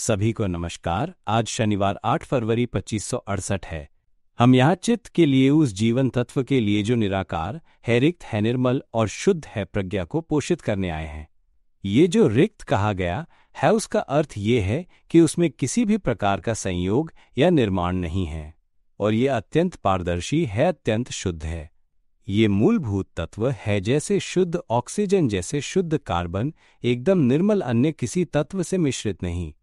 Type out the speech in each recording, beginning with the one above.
सभी को नमस्कार। आज शनिवार 8 फरवरी 2568 है। हम यहाँ चित्त के लिए, उस जीवन तत्व के लिए जो निराकार है, रिक्त है, निर्मल और शुद्ध है, प्रज्ञा को पोषित करने आए हैं। ये जो रिक्त कहा गया है, उसका अर्थ ये है कि उसमें किसी भी प्रकार का संयोग या निर्माण नहीं है और ये अत्यंत पारदर्शी है, अत्यंत शुद्ध है। ये मूलभूत तत्व है, जैसे शुद्ध ऑक्सीजन, जैसे शुद्ध कार्बन, एकदम निर्मल, अन्य किसी तत्व से मिश्रित नहीं।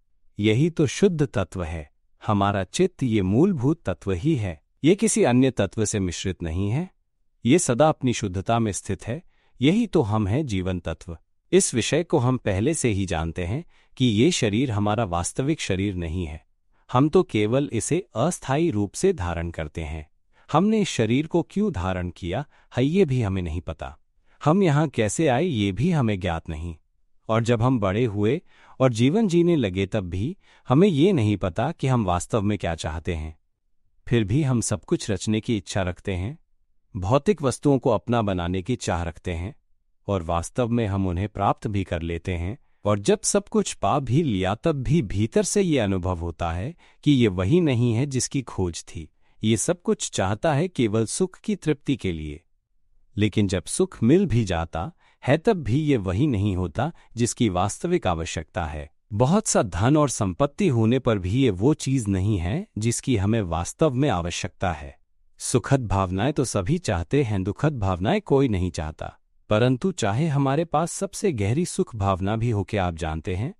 यही तो शुद्ध तत्व है। हमारा चित्त ये मूलभूत तत्व ही है, ये किसी अन्य तत्व से मिश्रित नहीं है, ये सदा अपनी शुद्धता में स्थित है। यही तो हम हैं, जीवन तत्व। इस विषय को हम पहले से ही जानते हैं कि ये शरीर हमारा वास्तविक शरीर नहीं है। हम तो केवल इसे अस्थायी रूप से धारण करते हैं। हमने इस शरीर को क्यों धारण किया है, ये भी हमें नहीं पता। हम यहाँ कैसे आए, ये भी हमें ज्ञात नहीं। और जब हम बड़े हुए और जीवन जीने लगे, तब भी हमें ये नहीं पता कि हम वास्तव में क्या चाहते हैं। फिर भी हम सब कुछ रचने की इच्छा रखते हैं, भौतिक वस्तुओं को अपना बनाने की चाह रखते हैं, और वास्तव में हम उन्हें प्राप्त भी कर लेते हैं। और जब सब कुछ पा भी लिया, तब भी भीतर से ये अनुभव होता है कि ये वही नहीं है जिसकी खोज थी। ये सब कुछ चाहता है केवल सुख की तृप्ति के लिए, लेकिन जब सुख मिल भी जाता है, तब भी ये वही नहीं होता जिसकी वास्तविक आवश्यकता है। बहुत सा धन और संपत्ति होने पर भी ये वो चीज नहीं है जिसकी हमें वास्तव में आवश्यकता है। सुखद भावनाएं तो सभी चाहते हैं, दुखद भावनाएं कोई नहीं चाहता। परंतु चाहे हमारे पास सबसे गहरी सुख भावना भी हो, क्या आप जानते हैं,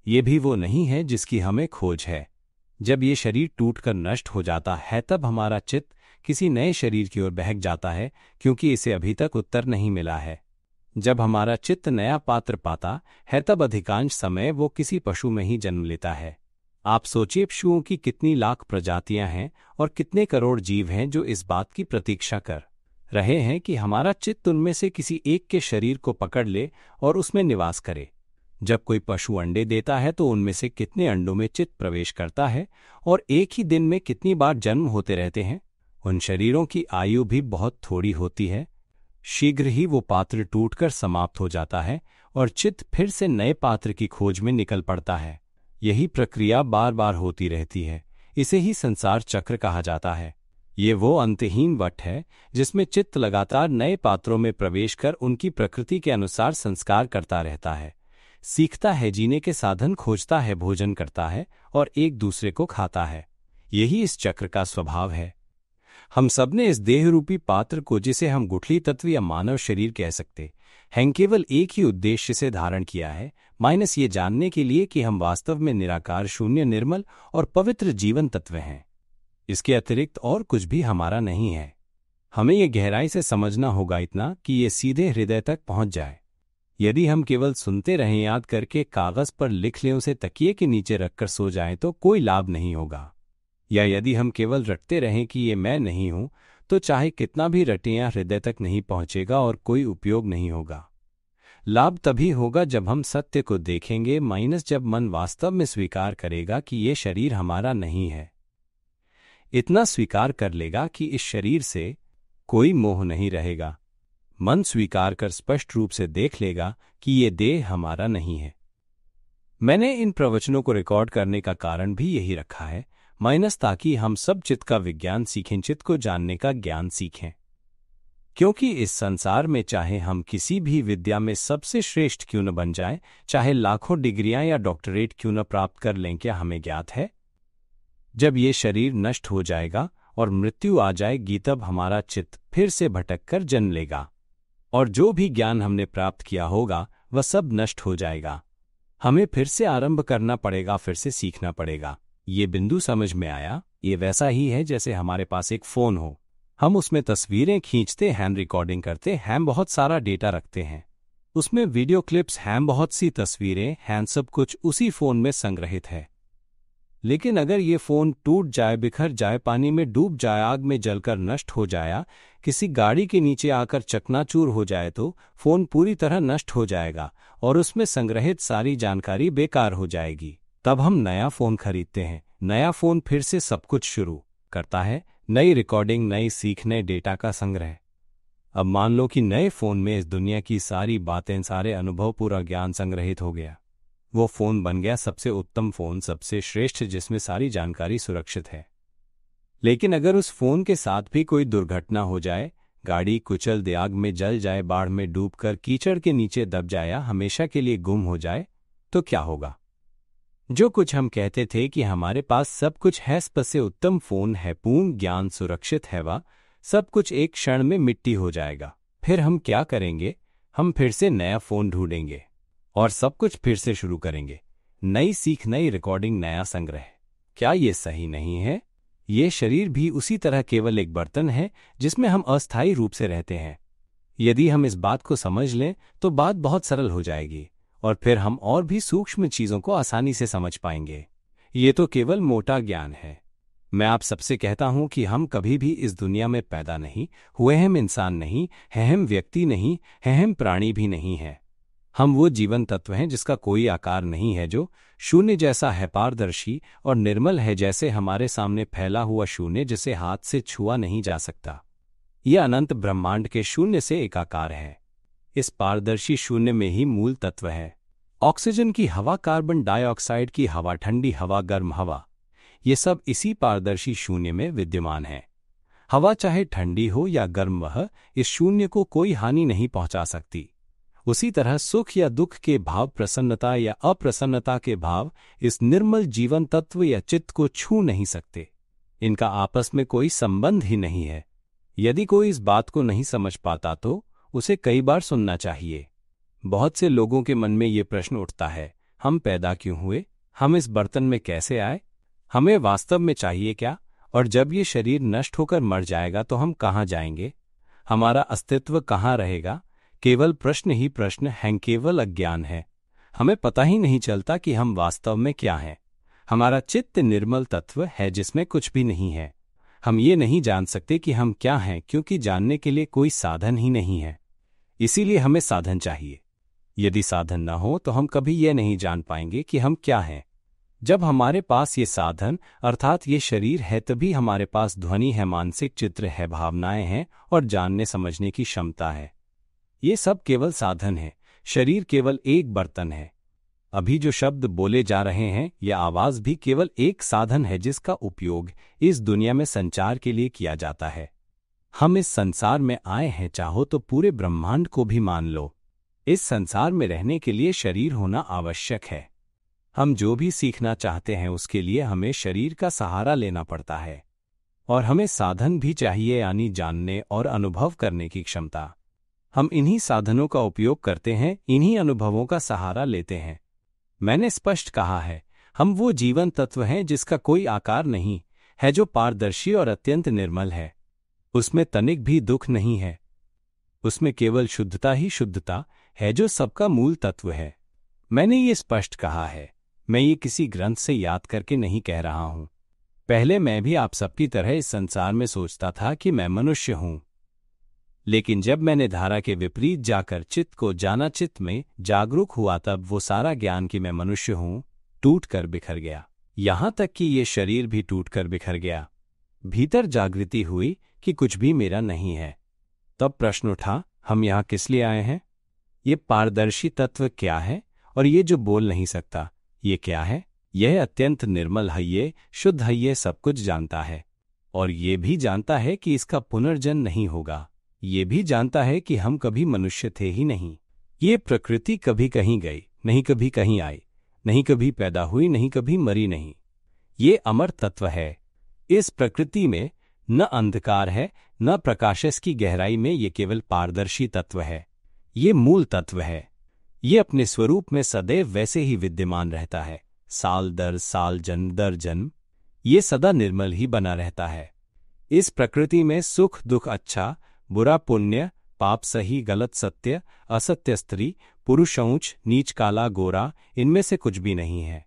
ये भी वो नहीं है जिसकी हमें खोज है। जब ये शरीर टूटकर नष्ट हो जाता है, तब हमारा चित्त किसी नए शरीर की ओर बहक जाता है, क्योंकि इसे अभी तक उत्तर नहीं मिला है। जब हमारा चित्त नया पात्र पाता है, तब अधिकांश समय वो किसी पशु में ही जन्म लेता है। आप सोचिए, पशुओं की कितनी लाख प्रजातियां हैं और कितने करोड़ जीव हैं जो इस बात की प्रतीक्षा कर रहे हैं कि हमारा चित्त उनमें से किसी एक के शरीर को पकड़ ले और उसमें निवास करे। जब कोई पशु अंडे देता है, तो उनमें से कितने अंडों में चित्त प्रवेश करता है और एक ही दिन में कितनी बार जन्म होते रहते हैं। उन शरीरों की आयु भी बहुत थोड़ी होती है। शीघ्र ही वो पात्र टूटकर समाप्त हो जाता है और चित्त फिर से नए पात्र की खोज में निकल पड़ता है। यही प्रक्रिया बार बार होती रहती है। इसे ही संसार चक्र कहा जाता है। ये वो अंतहीन वट है जिसमें चित्त लगातार नए पात्रों में प्रवेश कर उनकी प्रकृति के अनुसार संस्कार करता रहता है, सीखता है, जीने के साधन खोजता है, भोजन करता है और एक दूसरे को खाता है। यही इस चक्र का स्वभाव है। हम सबने इस देह रूपी पात्र को, जिसे हम गुठली तत्व या मानव शरीर कह सकते हैं, केवल एक ही उद्देश्य से धारण किया है, माइनस ये जानने के लिए कि हम वास्तव में निराकार, शून्य, निर्मल और पवित्र जीवन तत्व हैं। इसके अतिरिक्त और कुछ भी हमारा नहीं है। हमें ये गहराई से समझना होगा, इतना कि ये सीधे हृदय तक पहुंच जाए। यदि हम केवल सुनते रहें, याद करके कागज पर लिख लें, उसे तकिए के नीचे रखकर सो जाएं, तो कोई लाभ नहीं होगा। या यदि हम केवल रटते रहें कि ये मैं नहीं हूं, तो चाहे कितना भी रटें, या हृदय तक नहीं पहुंचेगा और कोई उपयोग नहीं होगा। लाभ तभी होगा जब हम सत्य को देखेंगे, माइनस जब मन वास्तव में स्वीकार करेगा कि ये शरीर हमारा नहीं है। इतना स्वीकार कर लेगा कि इस शरीर से कोई मोह नहीं रहेगा। मन स्वीकार कर स्पष्ट रूप से देख लेगा कि ये देह हमारा नहीं है। मैंने इन प्रवचनों को रिकॉर्ड करने का कारण भी यही रखा है, माइनस ताकि हम सब चित्त का विज्ञान सीखें, चित्त को जानने का ज्ञान सीखें। क्योंकि इस संसार में चाहे हम किसी भी विद्या में सबसे श्रेष्ठ क्यों न बन जाएं, चाहे लाखों डिग्रियां या डॉक्टरेट क्यों न प्राप्त कर लें, क्या हमें ज्ञात है, जब ये शरीर नष्ट हो जाएगा और मृत्यु आ जाएगी, तब हमारा चित्त फिर से भटक कर जन्म लेगा और जो भी ज्ञान हमने प्राप्त किया होगा वह सब नष्ट हो जाएगा। हमें फिर से आरंभ करना पड़ेगा, फिर से सीखना पड़ेगा। ये बिंदु समझ में आया? ये वैसा ही है जैसे हमारे पास एक फ़ोन हो, हम उसमें तस्वीरें खींचते हैं, रिकॉर्डिंग करते हैं, बहुत सारा डेटा रखते हैं, उसमें वीडियो क्लिप्स हैं, बहुत सी तस्वीरें हैं, सब कुछ उसी फ़ोन में संग्रहित है। लेकिन अगर ये फ़ोन टूट जाए, बिखर जाए, पानी में डूब जाए, आग में जलकर नष्ट हो जाए, किसी गाड़ी के नीचे आकर चकनाचूर हो जाए, तो फ़ोन पूरी तरह नष्ट हो जाएगा और उसमें संग्रहित सारी जानकारी बेकार हो जाएगी। तब हम नया फ़ोन खरीदते हैं। नया फ़ोन फिर से सब कुछ शुरू करता है, नई रिकॉर्डिंग, नई सीख, नए डेटा का संग्रह। अब मान लो कि नए फ़ोन में इस दुनिया की सारी बातें, सारे अनुभव, पूरा ज्ञान संग्रहित हो गया। वो फोन बन गया सबसे उत्तम फोन, सबसे श्रेष्ठ, जिसमें सारी जानकारी सुरक्षित है। लेकिन अगर उस फोन के साथ भी कोई दुर्घटना हो जाए, गाड़ी कुचल दे, आग में जल जाए, बाढ़ में डूबकर कीचड़ के नीचे दब जाए या हमेशा के लिए गुम हो जाए, तो क्या होगा? जो कुछ हम कहते थे कि हमारे पास सब कुछ है, सबसे उत्तम फोन है, पूर्ण ज्ञान, सुरक्षित है, वह सब कुछ एक क्षण में मिट्टी हो जाएगा। फिर हम क्या करेंगे? हम फिर से नया फोन ढूंढेंगे और सब कुछ फिर से शुरू करेंगे। नई सीख, नई रिकॉर्डिंग, नया संग्रह। क्या ये सही नहीं है? ये शरीर भी उसी तरह केवल एक बर्तन है जिसमें हम अस्थायी रूप से रहते हैं। यदि हम इस बात को समझ लें तो बात बहुत सरल हो जाएगी और फिर हम और भी सूक्ष्म चीजों को आसानी से समझ पाएंगे। ये तो केवल मोटा ज्ञान है। मैं आप सबसे कहता हूं कि हम कभी भी इस दुनिया में पैदा नहीं हुए, हम इंसान नहीं हैं, हम व्यक्ति नहीं हैं, हम प्राणी भी नहीं हैं। हम वो जीवन तत्व हैं जिसका कोई आकार नहीं है, जो शून्य जैसा है, पारदर्शी और निर्मल है, जैसे हमारे सामने फैला हुआ शून्य जिसे हाथ से छुआ नहीं जा सकता। यह अनंत ब्रह्मांड के शून्य से एकाकार है। इस पारदर्शी शून्य में ही मूल तत्व है। ऑक्सीजन की हवा, कार्बन डाइऑक्साइड की हवा, ठंडी हवा, गर्म हवा, ये सब इसी पारदर्शी शून्य में विद्यमान है। हवा चाहे ठंडी हो या गर्म, वह इस शून्य को कोई हानि नहीं पहुंचा सकती। उसी तरह सुख या दुख के भाव, प्रसन्नता या अप्रसन्नता के भाव इस निर्मल जीवन तत्व या चित्त को छू नहीं सकते। इनका आपस में कोई संबंध ही नहीं है। यदि कोई इस बात को नहीं समझ पाता तो उसे कई बार सुनना चाहिए। बहुत से लोगों के मन में ये प्रश्न उठता है, हम पैदा क्यों हुए? हम इस बर्तन में कैसे आए? हमें वास्तव में चाहिए क्या? और जब ये शरीर नष्ट होकर मर जाएगा तो हम कहाँ जाएंगे? हमारा अस्तित्व कहाँ रहेगा? केवल प्रश्न ही प्रश्न हैं, केवल अज्ञान है। हमें पता ही नहीं चलता कि हम वास्तव में क्या हैं। हमारा चित्त निर्मल तत्व है जिसमें कुछ भी नहीं है। हम ये नहीं जान सकते कि हम क्या हैं, क्योंकि जानने के लिए कोई साधन ही नहीं है। इसीलिए हमें साधन चाहिए। यदि साधन न हो तो हम कभी ये नहीं जान पाएंगे कि हम क्या हैं। जब हमारे पास ये साधन अर्थात ये शरीर है, तभी हमारे पास ध्वनि है, मानसिक चित्र है, भावनाएं हैं और जानने समझने की क्षमता है। ये सब केवल साधन है। शरीर केवल एक बर्तन है। अभी जो शब्द बोले जा रहे हैं, यह आवाज भी केवल एक साधन है जिसका उपयोग इस दुनिया में संचार के लिए किया जाता है। हम इस संसार में आए हैं, चाहो तो पूरे ब्रह्मांड को भी मान लो। इस संसार में रहने के लिए शरीर होना आवश्यक है। हम जो भी सीखना चाहते हैं उसके लिए हमें शरीर का सहारा लेना पड़ता है और हमें साधन भी चाहिए, यानी जानने और अनुभव करने की क्षमता। हम इन्हीं साधनों का उपयोग करते हैं, इन्हीं अनुभवों का सहारा लेते हैं। मैंने स्पष्ट कहा है, हम वो जीवन तत्व हैं जिसका कोई आकार नहीं है, जो पारदर्शी और अत्यंत निर्मल है। उसमें तनिक भी दुख नहीं है। उसमें केवल शुद्धता ही शुद्धता है, जो सबका मूल तत्व है। मैंने ये स्पष्ट कहा है। मैं ये किसी ग्रंथ से याद करके नहीं कह रहा हूं। पहले मैं भी आप सबकी तरह इस संसार में सोचता था कि मैं मनुष्य हूं, लेकिन जब मैंने धारा के विपरीत जाकर चित्त को जाना, चित्त में जागरूक हुआ, तब वो सारा ज्ञान कि मैं मनुष्य हूं टूट कर बिखर गया। यहां तक कि ये शरीर भी टूट कर बिखर गया। भीतर जागृति हुई कि कुछ भी मेरा नहीं है। तब प्रश्न उठा, हम यहां किस लिए आए हैं? ये पारदर्शी तत्व क्या है? और ये जो बोल नहीं सकता, ये क्या है? यह अत्यंत निर्मल है, ये शुद्ध है, ये सब कुछ जानता है और ये भी जानता है कि इसका पुनर्जन्म नहीं होगा। ये भी जानता है कि हम कभी मनुष्य थे ही नहीं। ये प्रकृति कभी कहीं गई नहीं, कभी कहीं आई नहीं, कभी पैदा हुई नहीं, कभी मरी नहीं। ये अमर तत्व है। इस प्रकृति में न अंधकार है न प्रकाश। इसकी गहराई में ये केवल पारदर्शी तत्व है। ये मूल तत्व है। ये अपने स्वरूप में सदैव वैसे ही विद्यमान रहता है। साल दर साल, जन्म दर जन्म, ये सदा निर्मल ही बना रहता है। इस प्रकृति में सुख दुख, अच्छा बुरा, पुण्य पाप, सही गलत, सत्य असत्य, स्त्री पुरुष, ऊंच नीच, काला गोरा, इनमें से कुछ भी नहीं है।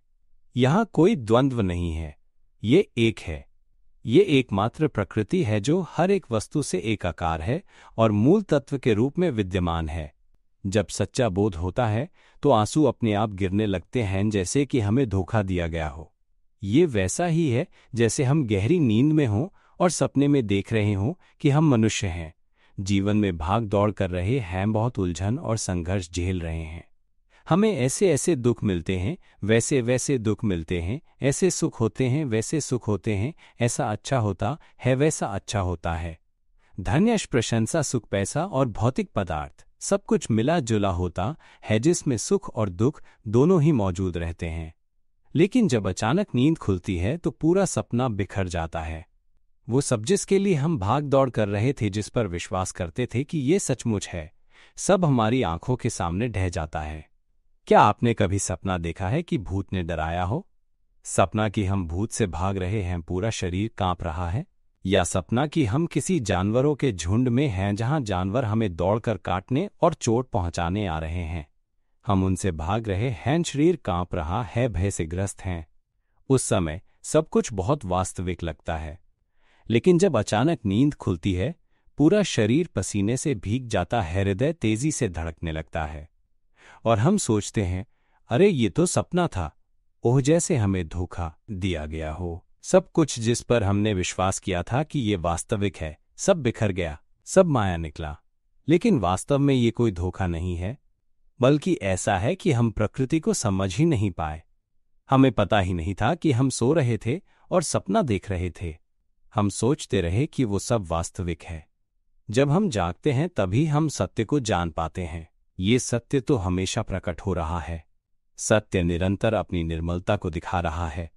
यहां कोई द्वंद्व नहीं है। ये एक है। ये एकमात्र प्रकृति है जो हर एक वस्तु से एकाकार है और मूल तत्व के रूप में विद्यमान है। जब सच्चा बोध होता है तो आंसू अपने आप गिरने लगते हैं, जैसे कि हमें धोखा दिया गया हो। ये वैसा ही है जैसे हम गहरी नींद में हों और सपने में देख रहे हों कि हम मनुष्य हैं, जीवन में भाग दौड़ कर रहे हैं, बहुत उलझन और संघर्ष झेल रहे हैं। हमें ऐसे ऐसे दुख मिलते हैं, वैसे वैसे दुख मिलते हैं, ऐसे सुख होते हैं, वैसे सुख होते हैं, ऐसा अच्छा होता है, वैसा अच्छा होता है। धन यश प्रशंसा सुख पैसा और भौतिक पदार्थ सब कुछ मिला जुला होता है, जिसमें सुख और दुख दोनों ही मौजूद रहते हैं। लेकिन जब अचानक नींद खुलती है तो पूरा सपना बिखर जाता है। वो सब जिसके लिए हम भाग दौड़ कर रहे थे, जिस पर विश्वास करते थे कि ये सचमुच है, सब हमारी आंखों के सामने ढह जाता है। क्या आपने कभी सपना देखा है कि भूत ने डराया हो? सपना कि हम भूत से भाग रहे हैं, पूरा शरीर कांप रहा है? या सपना कि हम किसी जानवरों के झुंड में हैं, जहां जानवर हमें दौड़कर काटने और चोट पहुंचाने आ रहे हैं? हम उनसे भाग रहे हैं, शरीर कांप रहा है, भय से ग्रस्त हैं। उस समय सब कुछ बहुत वास्तविक लगता है। लेकिन जब अचानक नींद खुलती है, पूरा शरीर पसीने से भीग जाता है, हृदय तेजी से धड़कने लगता है और हम सोचते हैं, अरे ये तो सपना था। ओह, जैसे हमें धोखा दिया गया हो। सब कुछ जिस पर हमने विश्वास किया था कि ये वास्तविक है, सब बिखर गया, सब माया निकला। लेकिन वास्तव में ये कोई धोखा नहीं है, बल्कि ऐसा है कि हम प्रकृति को समझ ही नहीं पाए। हमें पता ही नहीं था कि हम सो रहे थे और सपना देख रहे थे। हम सोचते रहे कि वो सब वास्तविक है। जब हम जागते हैं तभी हम सत्य को जान पाते हैं। ये सत्य तो हमेशा प्रकट हो रहा है। सत्य निरंतर अपनी निर्मलता को दिखा रहा है।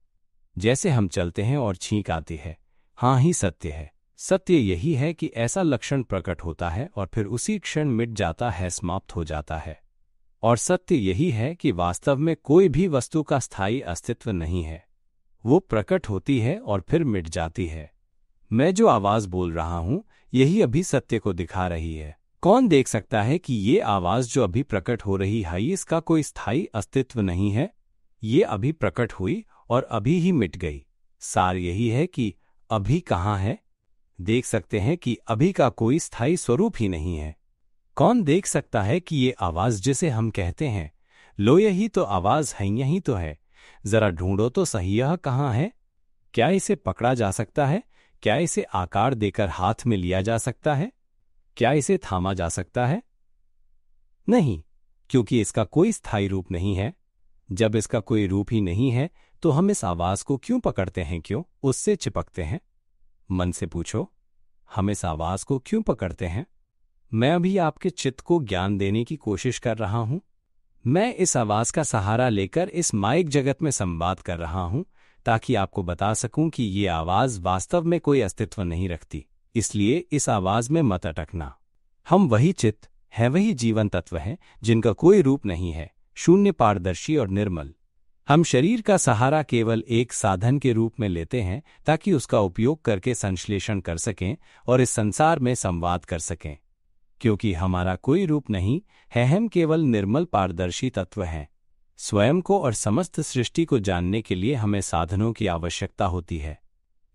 जैसे हम चलते हैं और छींक आती है, हाँ ही सत्य है। सत्य यही है कि ऐसा लक्षण प्रकट होता है और फिर उसी क्षण मिट जाता है, समाप्त हो जाता है। और सत्य यही है कि वास्तव में कोई भी वस्तु का स्थायी अस्तित्व नहीं है। वो प्रकट होती है और फिर मिट जाती है। मैं जो आवाज बोल रहा हूं, यही अभी सत्य को दिखा रही है। कौन देख सकता है कि ये आवाज जो अभी प्रकट हो रही है, इसका कोई स्थायी अस्तित्व नहीं है? ये अभी प्रकट हुई और अभी ही मिट गई। सार यही है कि अभी कहाँ है? देख सकते हैं कि अभी का कोई स्थायी स्वरूप ही नहीं है। कौन देख सकता है कि ये आवाज जिसे हम कहते हैं, लो यही तो आवाज है, यही तो है, जरा ढूंढो तो सही, यह कहाँ है? क्या इसे पकड़ा जा सकता है? क्या इसे आकार देकर हाथ में लिया जा सकता है? क्या इसे थामा जा सकता है? नहीं, क्योंकि इसका कोई स्थायी रूप नहीं है। जब इसका कोई रूप ही नहीं है तो हम इस आवाज को क्यों पकड़ते हैं, क्यों उससे चिपकते हैं? मन से पूछो, हम इस आवाज को क्यों पकड़ते हैं? मैं अभी आपके चित्त को ज्ञान देने की कोशिश कर रहा हूं। मैं इस आवाज का सहारा लेकर इस माइक जगत में संवाद कर रहा हूं, ताकि आपको बता सकूं कि ये आवाज वास्तव में कोई अस्तित्व नहीं रखती। इसलिए इस आवाज में मत अटकना। हम वही चित्त है, वही जीवन तत्व है जिनका कोई रूप नहीं है, शून्य, पारदर्शी और निर्मल। हम शरीर का सहारा केवल एक साधन के रूप में लेते हैं, ताकि उसका उपयोग करके संश्लेषण कर सकें और इस संसार में संवाद कर सकें। क्योंकि हमारा कोई रूप नहीं है, हम केवल निर्मल पारदर्शी तत्व हैं। स्वयं को और समस्त सृष्टि को जानने के लिए हमें साधनों की आवश्यकता होती है।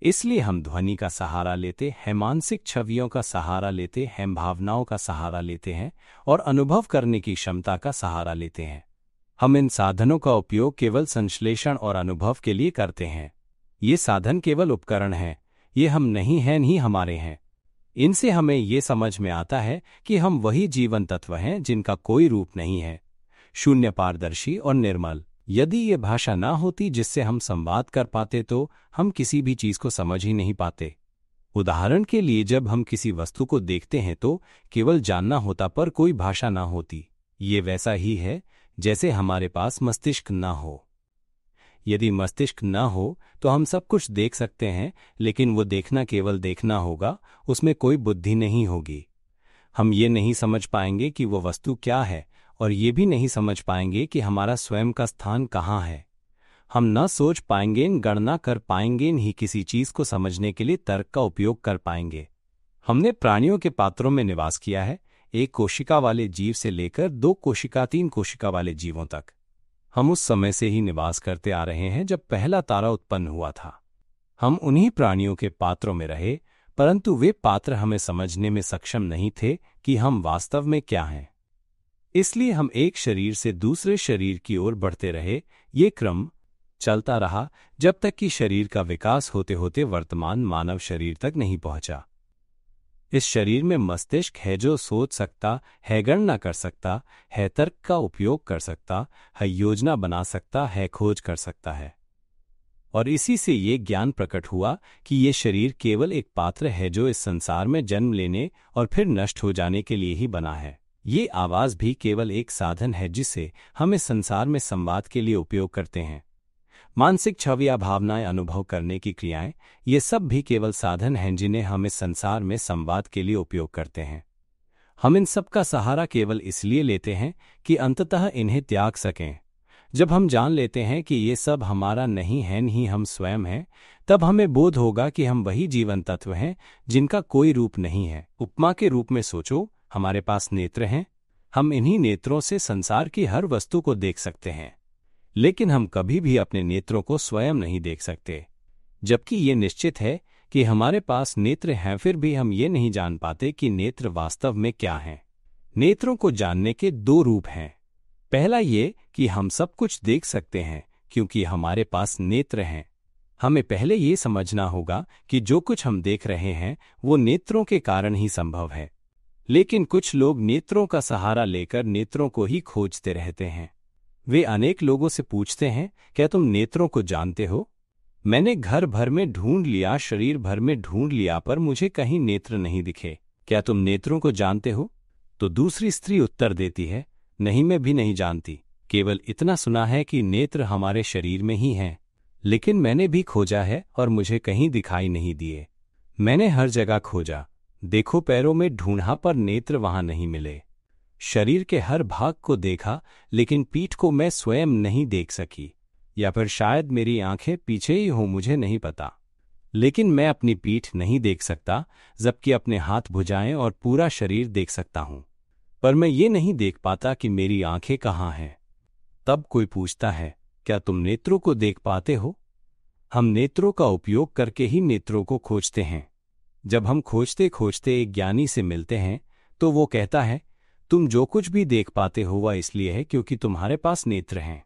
इसलिए हम ध्वनि का सहारा लेते हैं, मानसिक छवियों का सहारा लेते हैं, भावनाओं का सहारा लेते हैं और अनुभव करने की क्षमता का सहारा लेते हैं। हम इन साधनों का उपयोग केवल संश्लेषण और अनुभव के लिए करते हैं। ये साधन केवल उपकरण हैं, ये हम नहीं हैं, नहीं हमारे हैं। इनसे हमें ये समझ में आता है कि हम वही जीवन तत्व हैं जिनका कोई रूप नहीं है, शून्य, पारदर्शी और निर्मल। यदि ये भाषा ना होती जिससे हम संवाद कर पाते, तो हम किसी भी चीज को समझ ही नहीं पाते। उदाहरण के लिए, जब हम किसी वस्तु को देखते हैं तो केवल जानना होता, पर कोई भाषा ना होती। ये वैसा ही है जैसे हमारे पास मस्तिष्क ना हो। यदि मस्तिष्क ना हो तो हम सब कुछ देख सकते हैं, लेकिन वो देखना केवल देखना होगा, उसमें कोई बुद्धि नहीं होगी। हम ये नहीं समझ पाएंगे कि वो वस्तु क्या है, और ये भी नहीं समझ पाएंगे कि हमारा स्वयं का स्थान कहाँ है। हम न सोच पाएंगे, गणना कर पाएंगे, नहीं किसी चीज को समझने के लिए तर्क का उपयोग कर पाएंगे। हमने प्राणियों के पात्रों में निवास किया है, एक कोशिका वाले जीव से लेकर 2 कोशिका 3 कोशिका वाले जीवों तक। हम उस समय से ही निवास करते आ रहे हैं जब पहला तारा उत्पन्न हुआ था। हम उन्हीं प्राणियों के पात्रों में रहे, परंतु वे पात्र हमें समझने में सक्षम नहीं थे कि हम वास्तव में क्या हैं। इसलिए हम एक शरीर से दूसरे शरीर की ओर बढ़ते रहे। ये क्रम चलता रहा जब तक कि शरीर का विकास होते होते वर्तमान मानव शरीर तक नहीं पहुंचा। इस शरीर में मस्तिष्क है जो सोच सकता है, गणना कर सकता है, तर्क का उपयोग कर सकता है, योजना बना सकता है, खोज कर सकता है। और इसी से ये ज्ञान प्रकट हुआ कि ये शरीर केवल एक पात्र है जो इस संसार में जन्म लेने और फिर नष्ट हो जाने के लिए ही बना है। ये आवाज भी केवल एक साधन है जिसे हम इस संसार में संवाद के लिए उपयोग करते हैं। मानसिक छवियां, भावनाएं, अनुभव करने की क्रियाएं, ये सब भी केवल साधन हैं जिन्हें हम इस संसार में संवाद के लिए उपयोग करते हैं। हम इन सब का सहारा केवल इसलिए लेते हैं कि अंततः इन्हें त्याग सकें। जब हम जान लेते हैं कि ये सब हमारा नहीं है, नहीं हम स्वयं हैं, तब हमें बोध होगा कि हम वही जीवन तत्व हैं जिनका कोई रूप नहीं है। उपमा के रूप में सोचो, हमारे पास नेत्र हैं। हम इन्हीं नेत्रों से संसार की हर वस्तु को देख सकते हैं, लेकिन हम कभी भी अपने नेत्रों को स्वयं नहीं देख सकते। जबकि ये निश्चित है कि हमारे पास नेत्र हैं, फिर भी हम ये नहीं जान पाते कि नेत्र वास्तव में क्या हैं। नेत्रों को जानने के दो रूप हैं। पहला ये कि हम सब कुछ देख सकते हैं क्योंकि हमारे पास नेत्र हैं। हमें पहले ये समझना होगा कि जो कुछ हम देख रहे हैं वो नेत्रों के कारण ही संभव है। लेकिन कुछ लोग नेत्रों का सहारा लेकर नेत्रों को ही खोजते रहते हैं। वे अनेक लोगों से पूछते हैं, क्या तुम नेत्रों को जानते हो? मैंने घर भर में ढूंढ लिया, शरीर भर में ढूंढ लिया, पर मुझे कहीं नेत्र नहीं दिखे। क्या तुम नेत्रों को जानते हो? तो दूसरी स्त्री उत्तर देती है, नहीं, मैं भी नहीं जानती। केवल इतना सुना है कि नेत्र हमारे शरीर में ही हैं, लेकिन मैंने भी खोजा है और मुझे कहीं दिखाई नहीं दिए। मैंने हर जगह खोजा, देखो पैरों में ढूंढा पर नेत्र वहां नहीं मिले। शरीर के हर भाग को देखा, लेकिन पीठ को मैं स्वयं नहीं देख सकी, या फिर शायद मेरी आंखें पीछे ही हों, मुझे नहीं पता। लेकिन मैं अपनी पीठ नहीं देख सकता, जबकि अपने हाथ, भुजाएं और पूरा शरीर देख सकता हूं। पर मैं ये नहीं देख पाता कि मेरी आंखें कहाँ हैं। तब कोई पूछता है, क्या तुम नेत्रों को देख पाते हो? हम नेत्रों का उपयोग करके ही नेत्रों को खोजते हैं। जब हम खोजते खोजते एक ज्ञानी से मिलते हैं तो वो कहता है, तुम जो कुछ भी देख पाते हो वह इसलिए है क्योंकि तुम्हारे पास नेत्र हैं।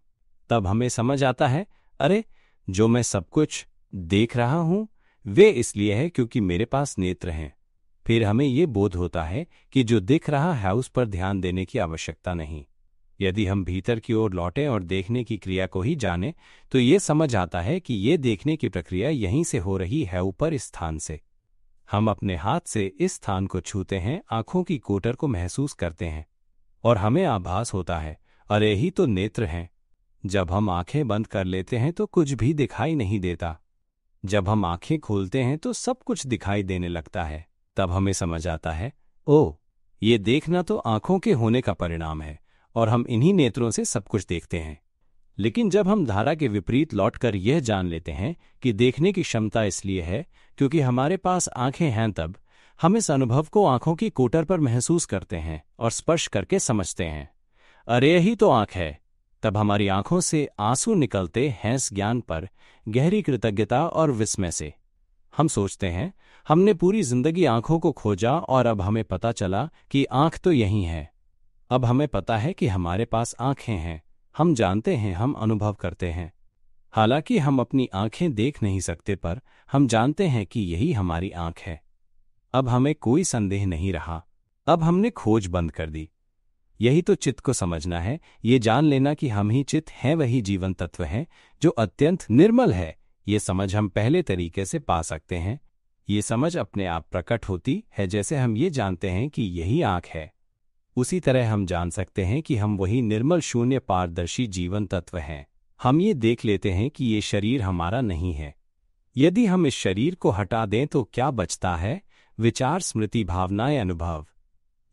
तब हमें समझ आता है, अरे, जो मैं सब कुछ देख रहा हूं वे इसलिए है क्योंकि मेरे पास नेत्र हैं। फिर हमें ये बोध होता है कि जो दिख रहा है उस पर ध्यान देने की आवश्यकता नहीं। यदि हम भीतर की ओर लौटें और देखने की क्रिया को ही जानें तो ये समझ आता है कि ये देखने की प्रक्रिया यहीं से हो रही है, ऊपर इस स्थान से। हम अपने हाथ से इस स्थान को छूते हैं, आंखों की कोटर को महसूस करते हैं और हमें आभास होता है, अरे ही तो नेत्र हैं। जब हम आंखें बंद कर लेते हैं तो कुछ भी दिखाई नहीं देता। जब हम आंखें खोलते हैं तो सब कुछ दिखाई देने लगता है। तब हमें समझ आता है, ओह, ये देखना तो आंखों के होने का परिणाम है और हम इन्हीं नेत्रों से सब कुछ देखते हैं। लेकिन जब हम धारा के विपरीत लौटकर यह जान लेते हैं कि देखने की क्षमता इसलिए है क्योंकि हमारे पास आंखें हैं, तब हम इस अनुभव को आंखों की कोटर पर महसूस करते हैं और स्पर्श करके समझते हैं, अरे यही तो आंख है। तब हमारी आंखों से आंसू निकलते हैं इस ज्ञान पर, गहरी कृतज्ञता और विस्मय से। हम सोचते हैं, हमने पूरी जिंदगी आंखों को खोजा और अब हमें पता चला कि आंख तो यही है। अब हमें पता है कि हमारे पास आंखें हैं। हम जानते हैं, हम अनुभव करते हैं। हालांकि हम अपनी आंखें देख नहीं सकते, पर हम जानते हैं कि यही हमारी आंख है। अब हमें कोई संदेह नहीं रहा। अब हमने खोज बंद कर दी। यही तो चित्त को समझना है, ये जान लेना कि हम ही चित्त हैं, वही जीवन तत्व है जो अत्यंत निर्मल है। ये समझ हम पहले तरीके से पा सकते हैं। ये समझ अपने आप प्रकट होती है। जैसे हम ये जानते हैं कि यही आंख है, उसी तरह हम जान सकते हैं कि हम वही निर्मल, शून्य, पारदर्शी जीवन तत्व हैं। हम ये देख लेते हैं कि ये शरीर हमारा नहीं है। यदि हम इस शरीर को हटा दें तो क्या बचता है? विचार, स्मृति, भावनाएं, अनुभव।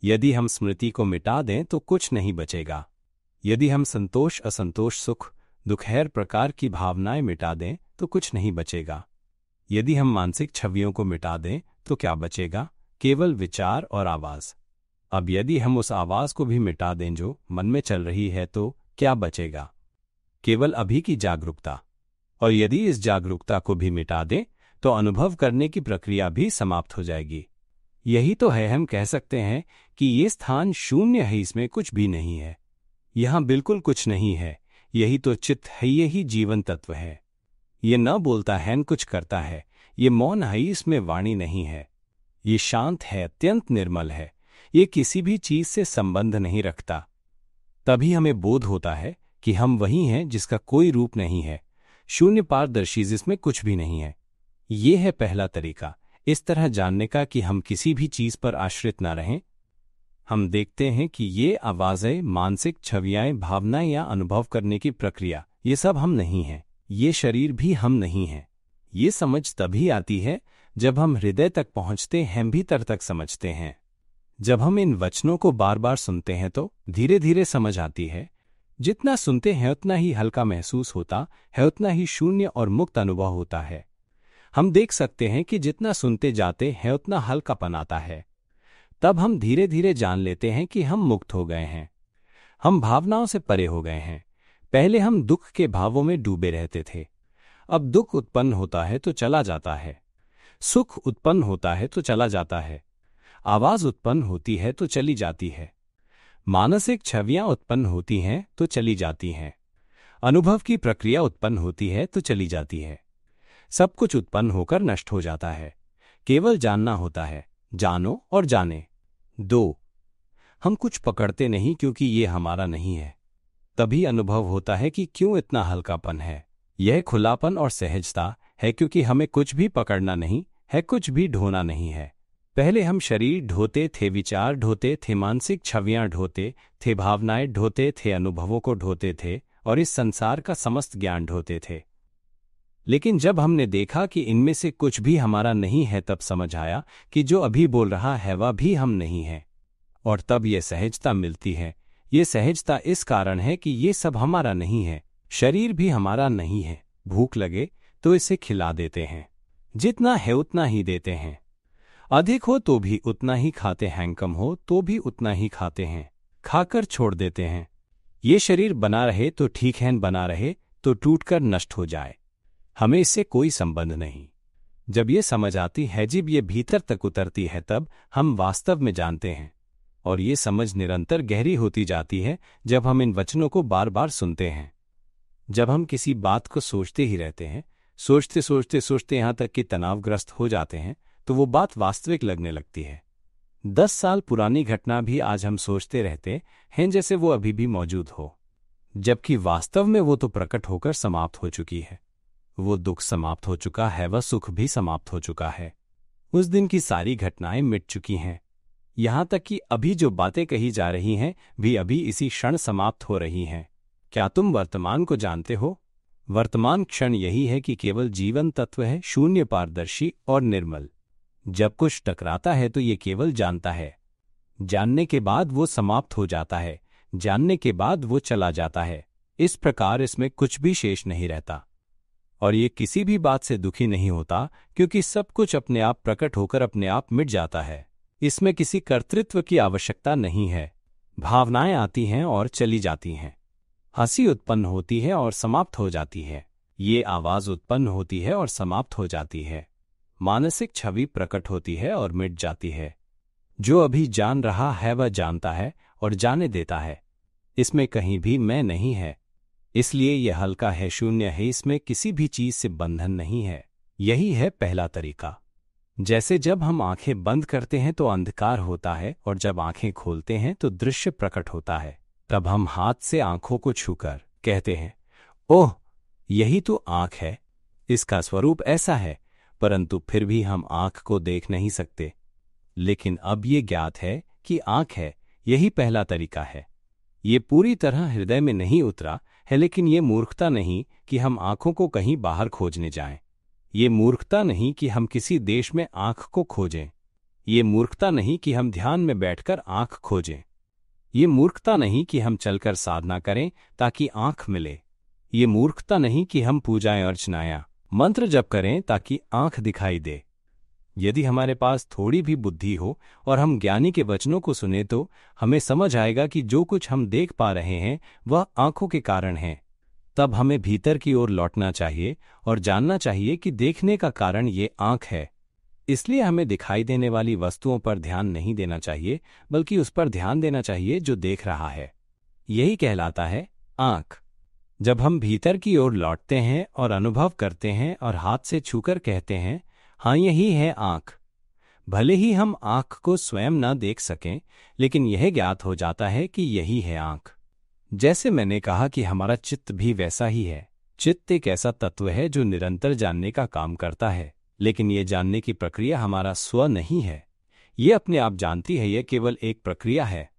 यदि हम स्मृति को मिटा दें तो कुछ नहीं बचेगा। यदि हम संतोष, असंतोष, सुख, दुख, हर प्रकार की भावनाएं मिटा दें तो कुछ नहीं बचेगा। यदि हम मानसिक छवियों को मिटा दें तो क्या बचेगा? केवल विचार और आवाज। अब यदि हम उस आवाज को भी मिटा दें जो मन में चल रही है तो क्या बचेगा? केवल अभी की जागरूकता। और यदि इस जागरूकता को भी मिटा दें तो अनुभव करने की प्रक्रिया भी समाप्त हो जाएगी। यही तो है, हम कह सकते हैं कि ये स्थान शून्य है, इसमें कुछ भी नहीं है। यहां बिल्कुल कुछ नहीं है। यही तो चित्त है, यही जीवन तत्व है। ये न बोलता है न कुछ करता है। ये मौन है, इसमें वाणी नहीं है। ये शांत है, अत्यंत निर्मल है, ये किसी भी चीज से संबंध नहीं रखता। तभी हमें बोध होता है कि हम वही हैं जिसका कोई रूप नहीं है, शून्य पारदर्शी जिसमें कुछ भी नहीं है। ये है पहला तरीका इस तरह जानने का कि हम किसी भी चीज पर आश्रित न रहें। हम देखते हैं कि ये आवाज़ें, मानसिक छवियां, भावनाएं या अनुभव करने की प्रक्रिया, ये सब हम नहीं हैं। ये शरीर भी हम नहीं हैं। ये समझ तभी आती है जब हम हृदय तक पहुंचते हैं, भीतर तक समझते हैं। जब हम इन वचनों को बार बार सुनते हैं तो धीरे धीरे समझ आती है। जितना सुनते हैं उतना ही हल्का महसूस होता है, उतना ही शून्य और मुक्त अनुभव होता है। हम देख सकते हैं कि जितना सुनते जाते हैं उतना हल्कापन आता है। तब हम धीरे धीरे जान लेते हैं कि हम मुक्त हो गए हैं, हम भावनाओं से परे हो गए हैं। पहले हम दुख के भावों में डूबे रहते थे। अब दुख उत्पन्न होता है तो चला जाता है, सुख उत्पन्न होता है तो चला जाता है, आवाज उत्पन्न होती है तो चली जाती है, मानसिक छवियां उत्पन्न होती हैं तो चली जाती हैं, अनुभव की प्रक्रिया उत्पन्न होती है तो चली जाती है। सब कुछ उत्पन्न होकर नष्ट हो जाता है। केवल जानना होता है, जानो और जाने दो। हम कुछ पकड़ते नहीं क्योंकि ये हमारा नहीं है। तभी अनुभव होता है कि क्यों इतना हल्कापन है। यह खुलापन और सहजता है क्योंकि हमें कुछ भी पकड़ना नहीं है, कुछ भी ढोना नहीं है। पहले हम शरीर ढोते थे, विचार ढोते थे, मानसिक छवियां ढोते थे, भावनाएं ढोते थे, अनुभवों को ढोते थे और इस संसार का समस्त ज्ञान ढोते थे। लेकिन जब हमने देखा कि इनमें से कुछ भी हमारा नहीं है, तब समझ आया कि जो अभी बोल रहा है वह भी हम नहीं है। और तब ये सहजता मिलती है। ये सहजता इस कारण है कि ये सब हमारा नहीं है। शरीर भी हमारा नहीं है। भूख लगे तो इसे खिला देते हैं, जितना है उतना ही देते हैं। अधिक हो तो भी उतना ही खाते हैं, कम हो तो भी उतना ही खाते हैं, खाकर छोड़ देते हैं। ये शरीर बना रहे तो ठीक है, बना रहे तो टूटकर नष्ट हो जाए, हमें इससे कोई संबंध नहीं। जब ये समझ आती है, जब ये भीतर तक उतरती है, तब हम वास्तव में जानते हैं। और ये समझ निरंतर गहरी होती जाती है जब हम इन वचनों को बार बार सुनते हैं। जब हम किसी बात को सोचते ही रहते हैं, सोचते सोचते सोचते यहाँ तक कि तनावग्रस्त हो जाते हैं, तो वो बात वास्तविक लगने लगती है। 10 साल पुरानी घटना भी आज हम सोचते रहते हैं जैसे वो अभी भी मौजूद हो, जबकि वास्तव में वो तो प्रकट होकर समाप्त हो चुकी है। वो दुख समाप्त हो चुका है, वह सुख भी समाप्त हो चुका है। उस दिन की सारी घटनाएं मिट चुकी हैं। यहां तक कि अभी जो बातें कही जा रही हैं भी अभी इसी क्षण समाप्त हो रही हैं। क्या तुम वर्तमान को जानते हो? वर्तमान क्षण यही है कि केवल जीवन तत्व है, शून्य, पारदर्शी और निर्मल। जब कुछ टकराता है तो ये केवल जानता है। जानने के बाद वो समाप्त हो जाता है, जानने के बाद वो चला जाता है। इस प्रकार इसमें कुछ भी शेष नहीं रहता। और ये किसी भी बात से दुखी नहीं होता, क्योंकि सब कुछ अपने आप प्रकट होकर अपने आप मिट जाता है। इसमें किसी कर्तृत्व की आवश्यकता नहीं है। भावनाएं आती हैं और चली जाती हैं। हंसी उत्पन्न होती है और समाप्त हो जाती है। ये आवाज उत्पन्न होती है और समाप्त हो जाती है। मानसिक छवि प्रकट होती है और मिट जाती है। जो अभी जान रहा है वह जानता है और जाने देता है। इसमें कहीं भी मैं नहीं है, इसलिए यह हल्का है, शून्य है। इसमें किसी भी चीज से बंधन नहीं है। यही है पहला तरीका। जैसे जब हम आंखें बंद करते हैं तो अंधकार होता है और जब आंखें खोलते हैं तो दृश्य प्रकट होता है। तब हम हाथ से आंखों को छूकर कहते हैं, ओह, यही तो आंख है। इसका स्वरूप ऐसा है, परंतु फिर भी हम आंख को देख नहीं सकते। लेकिन अब ये ज्ञात है कि आंख है। यही पहला तरीका है। ये पूरी तरह हृदय में नहीं उतरा है, लेकिन ये मूर्खता नहीं कि हम आंखों को कहीं बाहर खोजने जाएं। ये मूर्खता नहीं कि हम किसी देश में आंख को खोजें। ये मूर्खता नहीं कि हम ध्यान में बैठकर आंख खोजें। ये मूर्खता नहीं कि हम चलकर साधना करें ताकि आंख मिले। ये मूर्खता नहीं कि हम पूजाएं, अर्चनाएं, मंत्र जप करें ताकि आंख दिखाई दे। यदि हमारे पास थोड़ी भी बुद्धि हो और हम ज्ञानी के वचनों को सुने तो हमें समझ आएगा कि जो कुछ हम देख पा रहे हैं वह आंखों के कारण है। तब हमें भीतर की ओर लौटना चाहिए और जानना चाहिए कि देखने का कारण ये आंख है। इसलिए हमें दिखाई देने वाली वस्तुओं पर ध्यान नहीं देना चाहिए, बल्कि उस पर ध्यान देना चाहिए जो देख रहा है। यही कहलाता है आंख। जब हम भीतर की ओर लौटते हैं और अनुभव करते हैं और हाथ से छूकर कहते हैं, हाँ, यही है आंख, भले ही हम आँख को स्वयं न देख सकें, लेकिन यह ज्ञात हो जाता है कि यही है आँख। जैसे मैंने कहा कि हमारा चित्त भी वैसा ही है। चित्त एक ऐसा तत्व है जो निरंतर जानने का काम करता है, लेकिन यह जानने की प्रक्रिया हमारा स्व नहीं है। ये अपने आप जानती है, यह केवल एक प्रक्रिया है।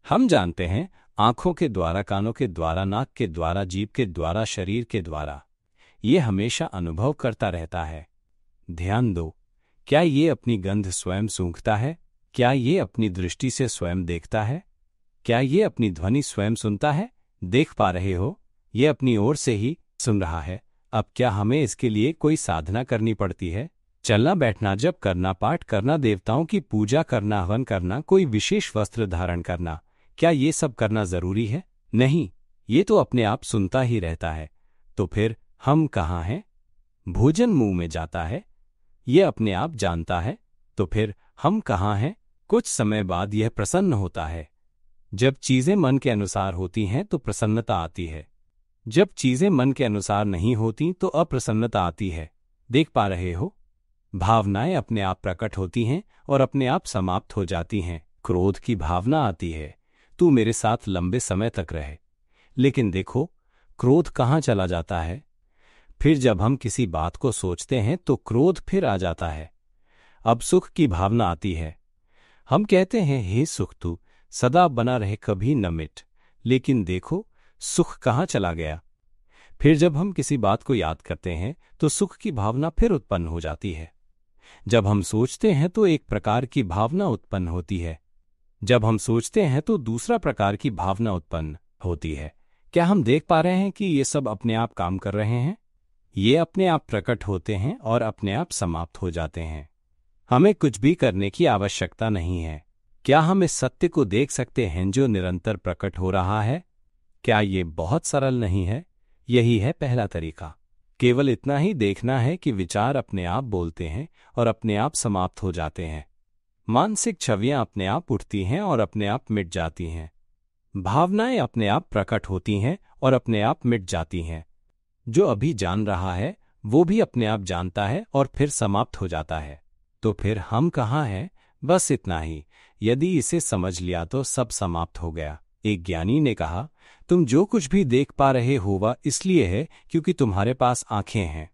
हम जानते हैं आँखों के द्वारा, कानों के द्वारा, नाक के द्वारा, जीभ के द्वारा, शरीर के द्वारा। ये हमेशा अनुभव करता रहता है। ध्यान दो, क्या ये अपनी गंध स्वयं सूंघता है? क्या ये अपनी दृष्टि से स्वयं देखता है? क्या ये अपनी ध्वनि स्वयं सुनता है? देख पा रहे हो, ये अपनी ओर से ही सुन रहा है। अब क्या हमें इसके लिए कोई साधना करनी पड़ती है? चलना, बैठना, जप करना, पाठ करना, देवताओं की पूजा करना, हवन करना, कोई विशेष वस्त्र धारण करना, क्या ये सब करना जरूरी है? नहीं, ये तो अपने आप सुनता ही रहता है। तो फिर हम कहाँ हैं? भोजन मुंह में जाता है, ये अपने आप जानता है। तो फिर हम कहाँ हैं? कुछ समय बाद यह प्रसन्न होता है। जब चीजें मन के अनुसार होती हैं तो प्रसन्नता आती है। जब चीजें मन के अनुसार नहीं होती तो अप्रसन्नता आती है। देख पा रहे हो, भावनाएं अपने आप प्रकट होती हैं और अपने आप समाप्त हो जाती हैं। क्रोध की भावना आती है, तू मेरे साथ लंबे समय तक रहे। लेकिन देखो, क्रोध कहाँ चला जाता है? फिर जब हम किसी बात को सोचते हैं तो क्रोध फिर आ जाता है। अब सुख की भावना आती है। हम कहते हैं, हे सुख तू सदा बना रहे, कभी न मिट। लेकिन देखो, सुख कहाँ चला गया? फिर जब हम किसी बात को याद करते हैं तो सुख की भावना फिर उत्पन्न हो जाती है। जब हम सोचते हैं तो एक प्रकार की भावना उत्पन्न होती है। जब हम सोचते हैं तो दूसरा प्रकार की भावना उत्पन्न होती है। क्या हम देख पा रहे हैं कि ये सब अपने आप काम कर रहे हैं? ये अपने आप प्रकट होते हैं और अपने आप समाप्त हो जाते हैं। हमें कुछ भी करने की आवश्यकता नहीं है। क्या हम इस सत्य को देख सकते हैं जो निरंतर प्रकट हो रहा है? क्या ये बहुत सरल नहीं है? यही है पहला तरीका। केवल इतना ही देखना है कि विचार अपने आप बोलते हैं और अपने आप समाप्त हो जाते हैं। मानसिक छवियां अपने आप उठती हैं और अपने आप मिट जाती हैं। भावनाएं अपने आप प्रकट होती हैं और अपने आप मिट जाती हैं। जो अभी जान रहा है वो भी अपने आप जानता है और फिर समाप्त हो जाता है। तो फिर हम कहाँ हैं? बस इतना ही। यदि इसे समझ लिया तो सब समाप्त हो गया। एक ज्ञानी ने कहा, तुम जो कुछ भी देख पा रहे हो वह इसलिए है क्योंकि तुम्हारे पास आंखें हैं।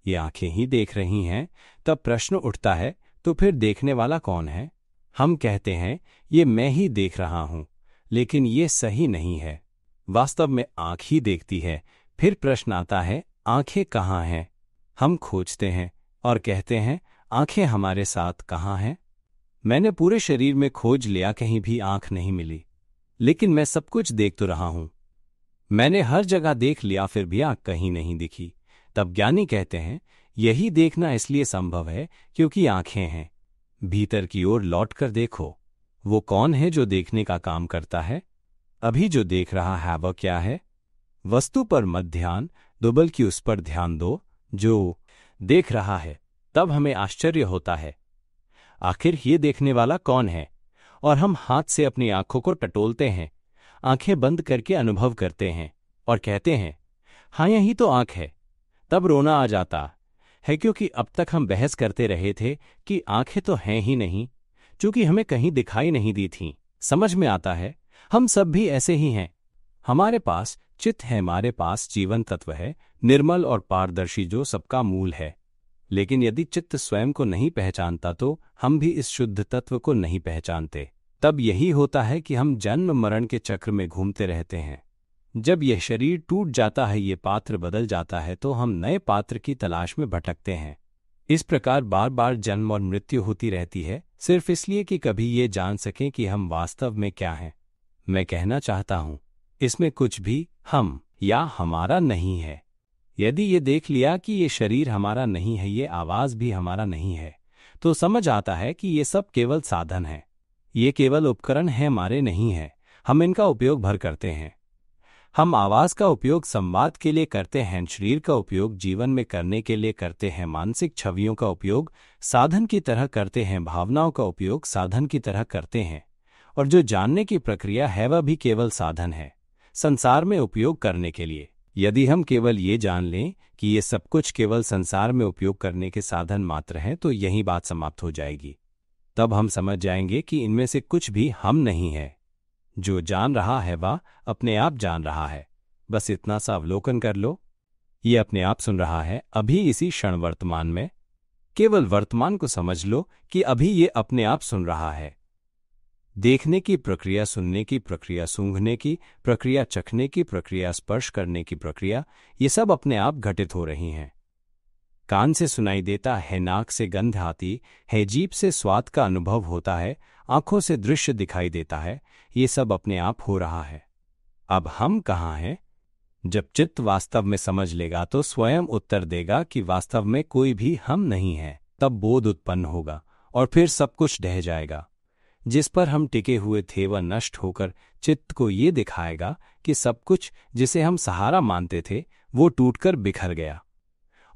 ये आंखें ही देख रही हैं। तब प्रश्न उठता है, तो फिर देखने वाला कौन है? हम कहते हैं, ये मैं ही देख रहा हूं, लेकिन ये सही नहीं है। वास्तव में आंख ही देखती है। फिर प्रश्न आता है, आंखें कहाँ हैं? हम खोजते हैं और कहते हैं, आंखें हमारे साथ कहाँ हैं? मैंने पूरे शरीर में खोज लिया, कहीं भी आंख नहीं मिली। लेकिन मैं सब कुछ देख तो रहा हूं। मैंने हर जगह देख लिया, फिर भी आंख कहीं नहीं दिखी। तब ज्ञानी कहते हैं, यही देखना इसलिए संभव है क्योंकि आंखें हैं। भीतर की ओर लौट कर देखो, वो कौन है जो देखने का काम करता है? अभी जो देख रहा है वह क्या है? वस्तु पर मत ध्यान दो, बल्कि उस पर ध्यान दो जो देख रहा है। तब हमें आश्चर्य होता है, आखिर ये देखने वाला कौन है? और हम हाथ से अपनी आंखों को टटोलते हैं, आंखें बंद करके अनुभव करते हैं और कहते हैं, हाँ यही तो आंख है। तब रोना आ जाता है क्योंकि अब तक हम बहस करते रहे थे कि आंखें तो हैं ही नहीं, क्योंकि हमें कहीं दिखाई नहीं दी थीं। समझ में आता है, हम सब भी ऐसे ही हैं। हमारे पास चित्त है, हमारे पास जीवन तत्व है, निर्मल और पारदर्शी, जो सबका मूल है। लेकिन यदि चित्त स्वयं को नहीं पहचानता तो हम भी इस शुद्ध तत्व को नहीं पहचानते। तब यही होता है कि हम जन्म मरण के चक्र में घूमते रहते हैं। जब यह शरीर टूट जाता है, ये पात्र बदल जाता है, तो हम नए पात्र की तलाश में भटकते हैं। इस प्रकार बार बार जन्म और मृत्यु होती रहती है, सिर्फ इसलिए कि कभी ये जान सकें कि हम वास्तव में क्या हैं। मैं कहना चाहता हूं, इसमें कुछ भी हम या हमारा नहीं है। यदि ये देख लिया कि ये शरीर हमारा नहीं है, ये आवाज भी हमारा नहीं है, तो समझ आता है कि ये सब केवल साधन है। ये केवल उपकरण है, हमारे नहीं है। हम इनका उपयोग भर करते हैं। हम आवाज का उपयोग संवाद के लिए करते हैं, शरीर का उपयोग जीवन में करने के लिए करते हैं, मानसिक छवियों का उपयोग साधन की तरह करते हैं, भावनाओं का उपयोग साधन की तरह करते हैं, और जो जानने की प्रक्रिया है वह भी केवल साधन है संसार में उपयोग करने के लिए। यदि हम केवल ये जान लें कि ये सब कुछ केवल संसार में उपयोग करने के साधन मात्र हैं, तो यही बात समाप्त हो जाएगी। तब हम समझ जाएंगे कि इनमें से कुछ भी हम नहीं है। जो जान रहा है वह अपने आप जान रहा है। बस इतना सा अवलोकन कर लो। ये अपने आप सुन रहा है अभी इसी क्षण वर्तमान में। केवल वर्तमान को समझ लो कि अभी ये अपने आप सुन रहा है। देखने की प्रक्रिया, सुनने की प्रक्रिया, सूंघने की प्रक्रिया, चखने की प्रक्रिया, स्पर्श करने की प्रक्रिया, ये सब अपने आप घटित हो रही हैं। कान से सुनाई देता है, नाक से गंध आती है, जीभ से स्वाद का अनुभव होता है, आंखों से दृश्य दिखाई देता है, ये सब अपने आप हो रहा है। अब हम कहाँ हैं? जब चित्त वास्तव में समझ लेगा तो स्वयं उत्तर देगा कि वास्तव में कोई भी हम नहीं है। तब बोध उत्पन्न होगा और फिर सब कुछ ढह जाएगा। जिस पर हम टिके हुए थे वह नष्ट होकर चित्त को ये दिखाएगा कि सब कुछ जिसे हम सहारा मानते थे वो टूटकर बिखर गया।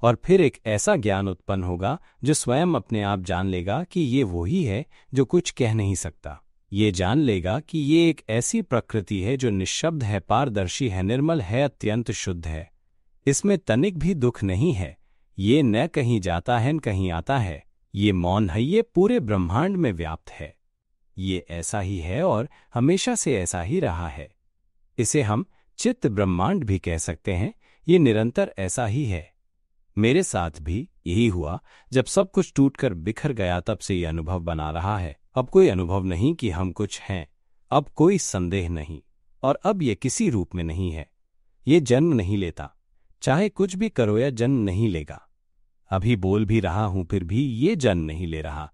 और फिर एक ऐसा ज्ञान उत्पन्न होगा जो स्वयं अपने आप जान लेगा कि ये वही है जो कुछ कह नहीं सकता। ये जान लेगा कि ये एक ऐसी प्रकृति है जो निःशब्द है, पारदर्शी है, निर्मल है, अत्यंत शुद्ध है। इसमें तनिक भी दुख नहीं है। ये न कहीं जाता है न कहीं आता है। ये मौन है, ये पूरे ब्रह्मांड में व्याप्त है। ये ऐसा ही है और हमेशा से ऐसा ही रहा है। इसे हम चित्त ब्रह्मांड भी कह सकते हैं। ये निरंतर ऐसा ही है। मेरे साथ भी यही हुआ। जब सब कुछ टूटकर बिखर गया तब से ये अनुभव बना रहा है। अब कोई अनुभव नहीं कि हम कुछ हैं, अब कोई संदेह नहीं, और अब ये किसी रूप में नहीं है। ये जन्म नहीं लेता, चाहे कुछ भी करो या जन्म नहीं लेगा। अभी बोल भी रहा हूं फिर भी ये जन्म नहीं ले रहा।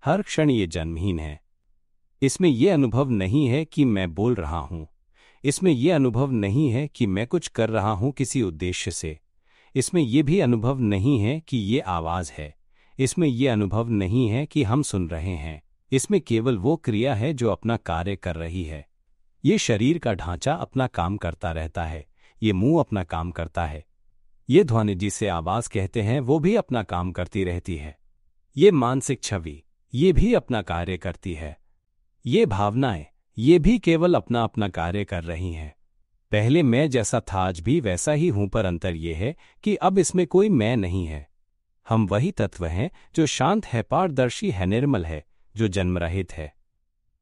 हर क्षण ये जन्महीन है। इसमें यह अनुभव नहीं है कि मैं बोल रहा हूं। इसमें यह अनुभव नहीं है कि मैं कुछ कर रहा हूं किसी उद्देश्य से। इसमें यह भी अनुभव नहीं है कि ये आवाज है। इसमें यह अनुभव नहीं है कि हम सुन रहे हैं। इसमें केवल वो क्रिया है जो अपना कार्य कर रही है। ये शरीर का ढांचा अपना काम करता रहता है। ये मुंह अपना काम करता है। ये ध्वनि जिसे आवाज कहते हैं वो भी अपना काम करती रहती है। ये मानसिक छवि ये भी अपना कार्य करती है। ये भावनाएं ये भी केवल अपना अपना कार्य कर रही हैं। पहले मैं जैसा था आज भी वैसा ही हूं, पर अंतर यह है कि अब इसमें कोई मैं नहीं है। हम वही तत्व हैं जो शांत है, पारदर्शी है, निर्मल है, जो जन्मरहित है।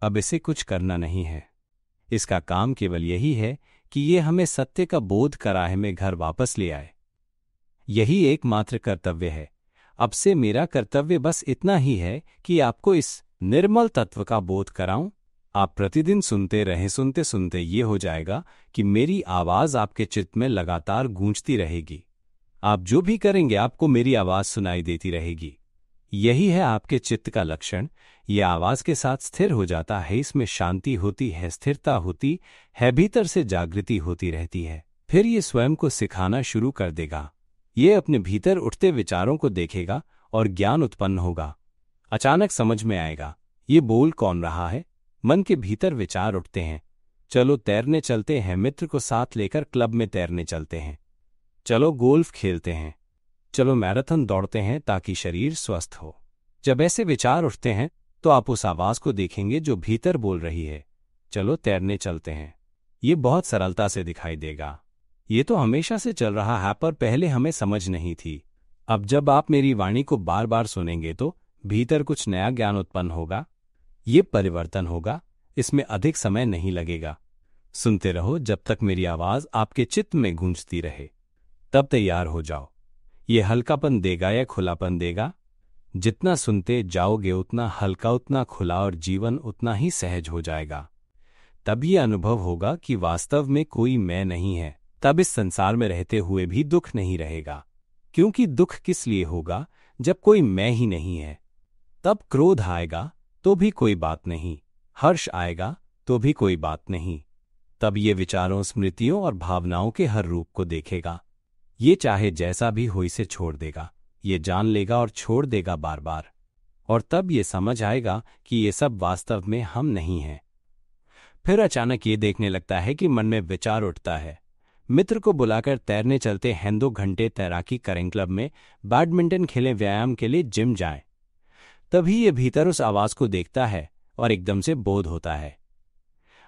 अब इसे कुछ करना नहीं है। इसका काम केवल यही है कि ये हमें सत्य का बोध कराहे में घर वापस ले आए। यही एकमात्र कर्तव्य है। अब से मेरा कर्तव्य बस इतना ही है कि आपको इस निर्मल तत्व का बोध कराऊं। आप प्रतिदिन सुनते रहें। सुनते सुनते ये हो जाएगा कि मेरी आवाज आपके चित्त में लगातार गूंजती रहेगी। आप जो भी करेंगे आपको मेरी आवाज सुनाई देती रहेगी। यही है आपके चित्त का लक्षण। ये आवाज के साथ स्थिर हो जाता है। इसमें शांति होती है, स्थिरता होती है, भीतर से जागृति होती रहती है। फिर ये स्वयं को सिखाना शुरू कर देगा। ये अपने भीतर उठते विचारों को देखेगा और ज्ञान उत्पन्न होगा। अचानक समझ में आएगा ये बोल कौन रहा है। मन के भीतर विचार उठते हैं। चलो तैरने चलते हैं, मित्र को साथ लेकर क्लब में तैरने चलते हैं। चलो गोल्फ खेलते हैं। चलो मैराथन दौड़ते हैं ताकि शरीर स्वस्थ हो। जब ऐसे विचार उठते हैं तो आप उस आवाज को देखेंगे जो भीतर बोल रही है, चलो तैरने चलते हैं। ये बहुत सरलता से दिखाई देगा। ये तो हमेशा से चल रहा है, पर पहले हमें समझ नहीं थी। अब जब आप मेरी वाणी को बार बार सुनेंगे तो भीतर कुछ नया ज्ञान उत्पन्न होगा। ये परिवर्तन होगा। इसमें अधिक समय नहीं लगेगा। सुनते रहो जब तक मेरी आवाज आपके चित्त में गूंजती रहे। तब तैयार हो जाओ। ये हल्कापन देगा या खुलापन देगा? जितना सुनते जाओगे उतना हल्का, उतना खुला और जीवन उतना ही सहज हो जाएगा। तब ये अनुभव होगा कि वास्तव में कोई मैं नहीं है। तब इस संसार में रहते हुए भी दुख नहीं रहेगा, क्योंकि दुख किस लिए होगा जब कोई मैं ही नहीं है। तब क्रोध आएगा तो भी कोई बात नहीं, हर्ष आएगा तो भी कोई बात नहीं। तब ये विचारों, स्मृतियों और भावनाओं के हर रूप को देखेगा। ये चाहे जैसा भी हो इसे छोड़ देगा। ये जान लेगा और छोड़ देगा बार बार। और तब ये समझ आएगा कि ये सब वास्तव में हम नहीं हैं। फिर अचानक ये देखने लगता है कि मन में विचार उठता है, मित्र को बुलाकर तैरने चलते हैं, 2 घंटे तैराकी करें, क्लब में बैडमिंटन खेलें, व्यायाम के लिए जिम जाएं। तभी ये भीतर उस आवाज को देखता है और एकदम से बोध होता है,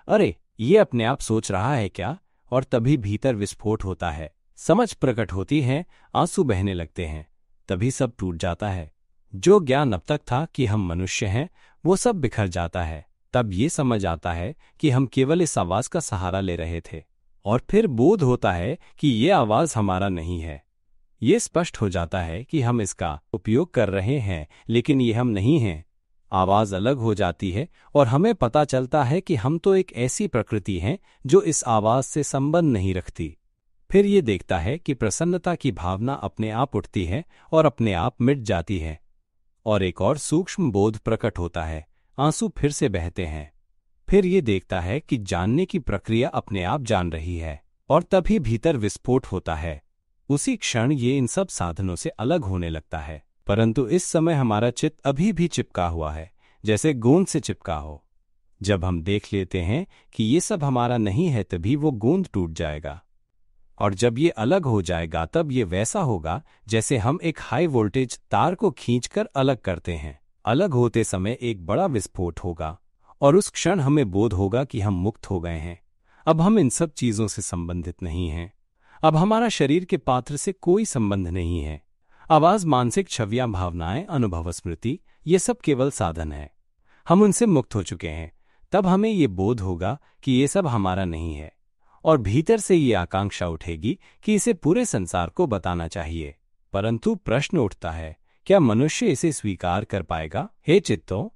अरे ये अपने आप सोच रहा है क्या? और तभी भीतर विस्फोट होता है, समझ प्रकट होती है, आंसू बहने लगते हैं। तभी सब टूट जाता है। जो ज्ञान अब तक था कि हम मनुष्य हैं, वो सब बिखर जाता है। तब ये समझ आता है कि हम केवल इस आवाज का सहारा ले रहे थे, और फिर बोध होता है कि ये आवाज हमारा नहीं है। ये स्पष्ट हो जाता है कि हम इसका उपयोग कर रहे हैं, लेकिन ये हम नहीं हैं। आवाज अलग हो जाती है और हमें पता चलता है कि हम तो एक ऐसी प्रकृति हैं जो इस आवाज से संबंध नहीं रखती। फिर ये देखता है कि प्रसन्नता की भावना अपने आप उठती है और अपने आप मिट जाती है, और एक और सूक्ष्म बोध प्रकट होता है। आंसू फिर से बहते हैं। फिर ये देखता है कि जानने की प्रक्रिया अपने आप जान रही है, और तभी भीतर विस्फोट होता है। उसी क्षण ये इन सब साधनों से अलग होने लगता है, परंतु इस समय हमारा चित्त अभी भी चिपका हुआ है, जैसे गोंद से चिपका हो। जब हम देख लेते हैं कि ये सब हमारा नहीं है, तभी वो गोंद टूट जाएगा, और जब ये अलग हो जाएगा तब ये वैसा होगा जैसे हम एक हाई वोल्टेज तार को खींचकर अलग करते हैं। अलग होते समय एक बड़ा विस्फोट होगा, और उस क्षण हमें बोध होगा कि हम मुक्त हो गए हैं। अब हम इन सब चीजों से संबंधित नहीं हैं। अब हमारा शरीर के पात्र से कोई संबंध नहीं है। आवाज, मानसिक छवियां, भावनाएं, अनुभव, स्मृति, ये सब केवल साधन है। हम उनसे मुक्त हो चुके हैं। तब हमें ये बोध होगा कि ये सब हमारा नहीं है, और भीतर से ये आकांक्षा उठेगी कि इसे पूरे संसार को बताना चाहिए। परंतु प्रश्न उठता है, क्या मनुष्य इसे स्वीकार कर पाएगा? हे चित्तों,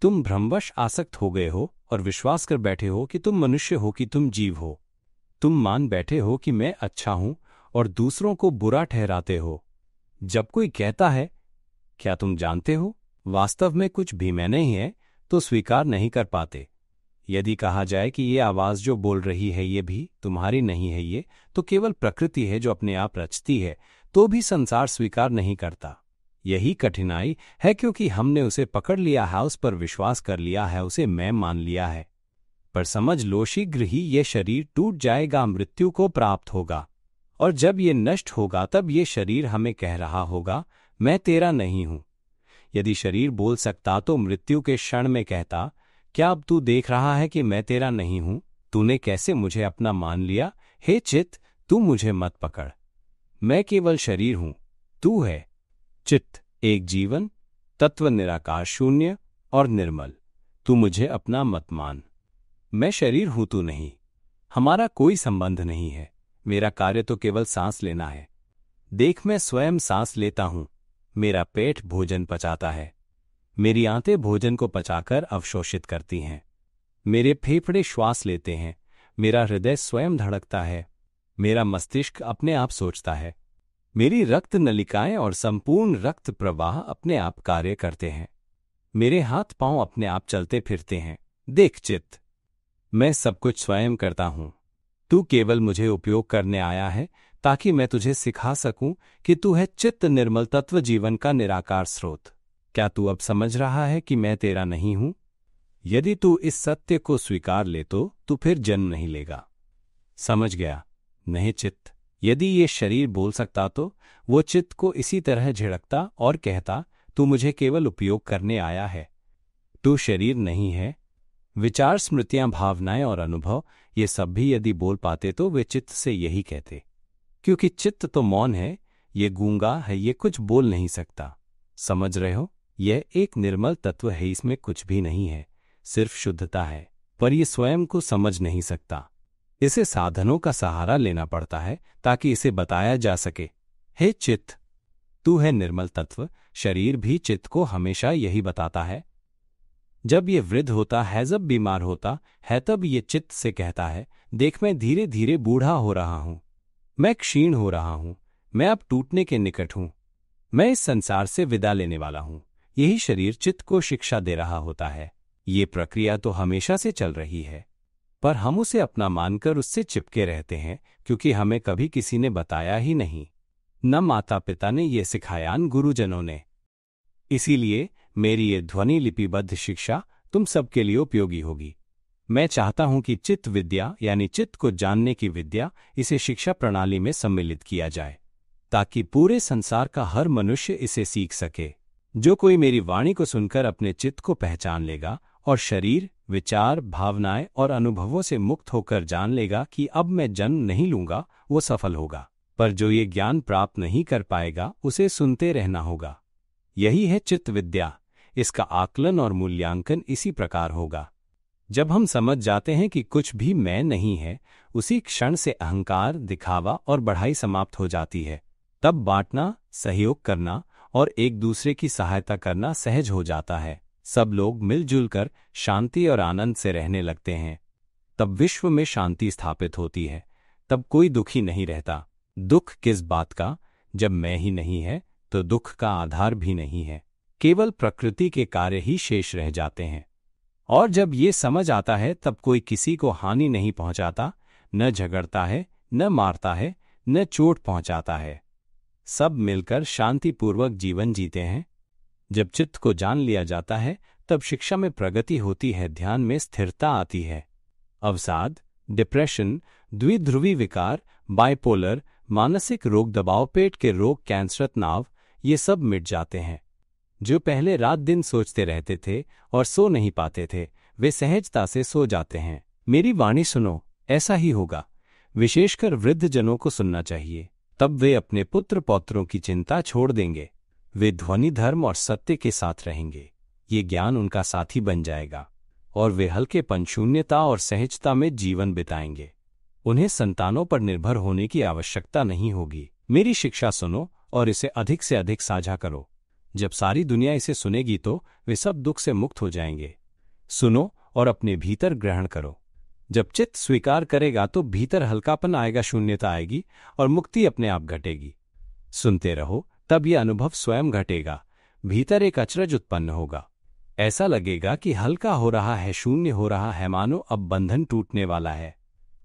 तुम भ्रमवश आसक्त हो गए हो और विश्वास कर बैठे हो कि तुम मनुष्य हो, कि तुम जीव हो। तुम मान बैठे हो कि मैं अच्छा हूं और दूसरों को बुरा ठहराते हो। जब कोई कहता है, क्या तुम जानते हो वास्तव में कुछ भी मैं नहीं है, तो स्वीकार नहीं कर पाते। यदि कहा जाए कि ये आवाज जो बोल रही है ये भी तुम्हारी नहीं है, ये तो केवल प्रकृति है जो अपने आप रचती है, तो भी संसार स्वीकार नहीं करता। यही कठिनाई है, क्योंकि हमने उसे पकड़ लिया है, उस पर विश्वास कर लिया है, उसे मैं मान लिया है। पर समझ लो, शीघ्र ही ये शरीर टूट जाएगा, मृत्यु को प्राप्त होगा, और जब ये नष्ट होगा तब ये शरीर हमें कह रहा होगा, मैं तेरा नहीं हूं। यदि शरीर बोल सकता तो मृत्यु के क्षण में कहता, क्या अब तू देख रहा है कि मैं तेरा नहीं हूं? तूने कैसे मुझे अपना मान लिया? हे चित्त, तू मुझे मत पकड़, मैं केवल शरीर हूं, तू है चित्त, एक जीवन तत्व, निराकार, शून्य और निर्मल। तू मुझे अपना मत मान, मैं शरीर हूं, तू नहीं। हमारा कोई संबंध नहीं है। मेरा कार्य तो केवल सांस लेना है। देख, मैं स्वयं सांस लेता हूं, मेरा पेट भोजन पचाता है, मेरी आंतें भोजन को पचाकर अवशोषित करती हैं, मेरे फेफड़े श्वास लेते हैं, मेरा हृदय स्वयं धड़कता है, मेरा मस्तिष्क अपने आप सोचता है, मेरी रक्त नलिकाएं और संपूर्ण रक्त प्रवाह अपने आप कार्य करते हैं, मेरे हाथ पांव अपने आप चलते फिरते हैं। देख चित्त, मैं सब कुछ स्वयं करता हूं। तू केवल मुझे उपयोग करने आया है ताकि मैं तुझे सिखा सकूं कि तू है चित्त, निर्मल तत्व, जीवन का निराकार स्रोत। क्या तू अब समझ रहा है कि मैं तेरा नहीं हूं? यदि तू इस सत्य को स्वीकार ले तो तू फिर जन्म नहीं लेगा। समझ गया? नहीं चित्त, यदि ये शरीर बोल सकता तो वो चित्त को इसी तरह झिड़कता और कहता, तू मुझे केवल उपयोग करने आया है, तू शरीर नहीं है। विचार, स्मृतियां, भावनाएं और अनुभव, ये सब भी यदि बोल पाते तो वे चित्त से यही कहते, क्योंकि चित्त तो मौन है, ये गूंगा है, ये कुछ बोल नहीं सकता। समझ रहे हो? यह एक निर्मल तत्व है, इसमें कुछ भी नहीं है, सिर्फ शुद्धता है, पर यह स्वयं को समझ नहीं सकता। इसे साधनों का सहारा लेना पड़ता है ताकि इसे बताया जा सके। हे चित्त, तू है निर्मल तत्व। शरीर भी चित्त को हमेशा यही बताता है। जब ये वृद्ध होता है, जब बीमार होता है, तब ये चित्त से कहता है, देख, मैं धीरे धीरे बूढ़ा हो रहा हूं, मैं क्षीण हो रहा हूं, मैं अब टूटने के निकट हूं, मैं इस संसार से विदा लेने वाला हूं। यही शरीर चित्त को शिक्षा दे रहा होता है। ये प्रक्रिया तो हमेशा से चल रही है, पर हम उसे अपना मानकर उससे चिपके रहते हैं, क्योंकि हमें कभी किसी ने बताया ही नहीं, न माता पिता ने ये सिखाया, न गुरुजनों ने। इसीलिए मेरी ये ध्वनि लिपिबद्ध शिक्षा तुम सबके लिए उपयोगी होगी। मैं चाहता हूं कि चित्त विद्या यानी चित्त को जानने की विद्या, इसे शिक्षा प्रणाली में सम्मिलित किया जाए, ताकि पूरे संसार का हर मनुष्य इसे सीख सके। जो कोई मेरी वाणी को सुनकर अपने चित्त को पहचान लेगा और शरीर, विचार, भावनाएं और अनुभवों से मुक्त होकर जान लेगा कि अब मैं जन्म नहीं लूंगा, वो सफल होगा। पर जो ये ज्ञान प्राप्त नहीं कर पाएगा, उसे सुनते रहना होगा। यही है चित्त विद्या। इसका आकलन और मूल्यांकन इसी प्रकार होगा। जब हम समझ जाते हैं कि कुछ भी मैं नहीं है, उसी क्षण से अहंकार, दिखावा और बढ़ाई समाप्त हो जाती है। तब बांटना, सहयोग करना और एक दूसरे की सहायता करना सहज हो जाता है। सब लोग मिलजुल कर शांति और आनंद से रहने लगते हैं। तब विश्व में शांति स्थापित होती है। तब कोई दुखी नहीं रहता। दुख किस बात का? जब मैं ही नहीं है तो दुख का आधार भी नहीं है। केवल प्रकृति के कार्य ही शेष रह जाते हैं। और जब ये समझ आता है तब कोई किसी को हानि नहीं पहुंचाता, न झगड़ता है, न मारता है, न चोट पहुंचाता है। सब मिलकर शांतिपूर्वक जीवन जीते हैं। जब चित्त को जान लिया जाता है तब शिक्षा में प्रगति होती है, ध्यान में स्थिरता आती है। अवसाद, डिप्रेशन, द्विध्रुवी विकार, बाइपोलर, मानसिक रोग, दबाव, पेट के रोग, कैंसर, तनाव, ये सब मिट जाते हैं। जो पहले रात दिन सोचते रहते थे और सो नहीं पाते थे, वे सहजता से सो जाते हैं। मेरी वाणी सुनो, ऐसा ही होगा। विशेषकर वृद्ध जनों को सुनना चाहिए। तब वे अपने पुत्र पौत्रों की चिंता छोड़ देंगे। वे ध्वनि, धर्म और सत्य के साथ रहेंगे। ये ज्ञान उनका साथी बन जाएगा और वे हल्केपन, शून्यता और सहजता में जीवन बिताएंगे। उन्हें संतानों पर निर्भर होने की आवश्यकता नहीं होगी। मेरी शिक्षा सुनो और इसे अधिक से अधिक साझा करो। जब सारी दुनिया इसे सुनेगी तो वे सब दुख से मुक्त हो जाएंगे। सुनो और अपने भीतर ग्रहण करो। जब चित्त स्वीकार करेगा तो भीतर हल्कापन आएगा, शून्यता आएगी और मुक्ति अपने आप घटेगी। सुनते रहो, तब यह अनुभव स्वयं घटेगा। भीतर एक अचरज उत्पन्न होगा। ऐसा लगेगा कि हल्का हो रहा है, शून्य हो रहा है, मानो अब बंधन टूटने वाला है।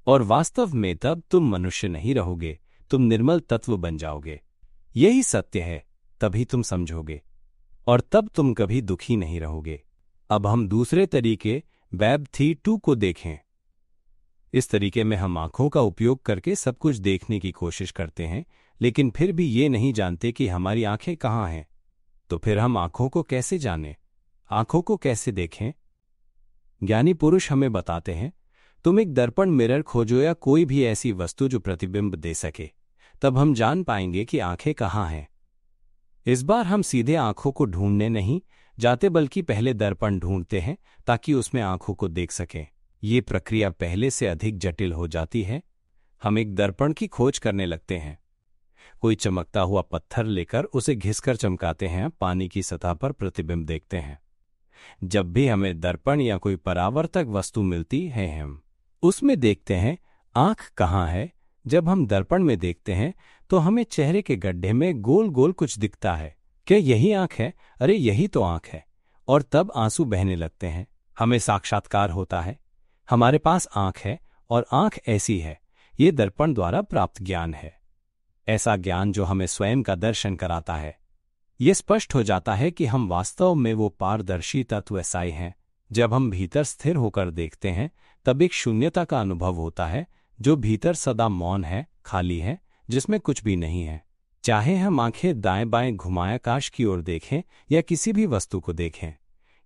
और वास्तव में तब तुम मनुष्य नहीं रहोगे, तुम निर्मल तत्व बन जाओगे। यही सत्य है, तभी तुम समझोगे और तब तुम कभी दुखी नहीं रहोगे। अब हम दूसरे तरीके वेब थी 2 को देखें। इस तरीके में हम आंखों का उपयोग करके सब कुछ देखने की कोशिश करते हैं, लेकिन फिर भी ये नहीं जानते कि हमारी आंखें कहाँ हैं। तो फिर हम आंखों को कैसे जानें? आंखों को कैसे देखें? ज्ञानी पुरुष हमें बताते हैं, तुम एक दर्पण, मिरर खोजो या कोई भी ऐसी वस्तु जो प्रतिबिंब दे सके, तब हम जान पाएंगे कि आंखें कहाँ हैं। इस बार हम सीधे आंखों को ढूंढने नहीं जाते, बल्कि पहले दर्पण ढूंढते हैं ताकि उसमें आंखों को देख सकें। ये प्रक्रिया पहले से अधिक जटिल हो जाती है। हम एक दर्पण की खोज करने लगते हैं। कोई चमकता हुआ पत्थर लेकर उसे घिसकर चमकाते हैं, पानी की सतह पर प्रतिबिंब देखते हैं। जब भी हमें दर्पण या कोई परावर्तक वस्तु मिलती है, हम उसमें देखते हैं आंख कहाँ है। जब हम दर्पण में देखते हैं तो हमें चेहरे के गड्ढे में गोल गोल कुछ दिखता है। क्या यही आंख है? अरे यही तो आंख है। और तब आंसू बहने लगते हैं। हमें साक्षात्कार होता है, हमारे पास आंख है और आंख ऐसी है। ये दर्पण द्वारा प्राप्त ज्ञान है, ऐसा ज्ञान जो हमें स्वयं का दर्शन कराता है। ये स्पष्ट हो जाता है कि हम वास्तव में वो पारदर्शी तत्व ऐसाई हैं। जब हम भीतर स्थिर होकर देखते हैं तब एक शून्यता का अनुभव होता है, जो भीतर सदा मौन है, खाली है, जिसमें कुछ भी नहीं है। चाहे हम आंखें दाएं बाएं घुमाए आकाश की ओर देखें या किसी भी वस्तु को देखें,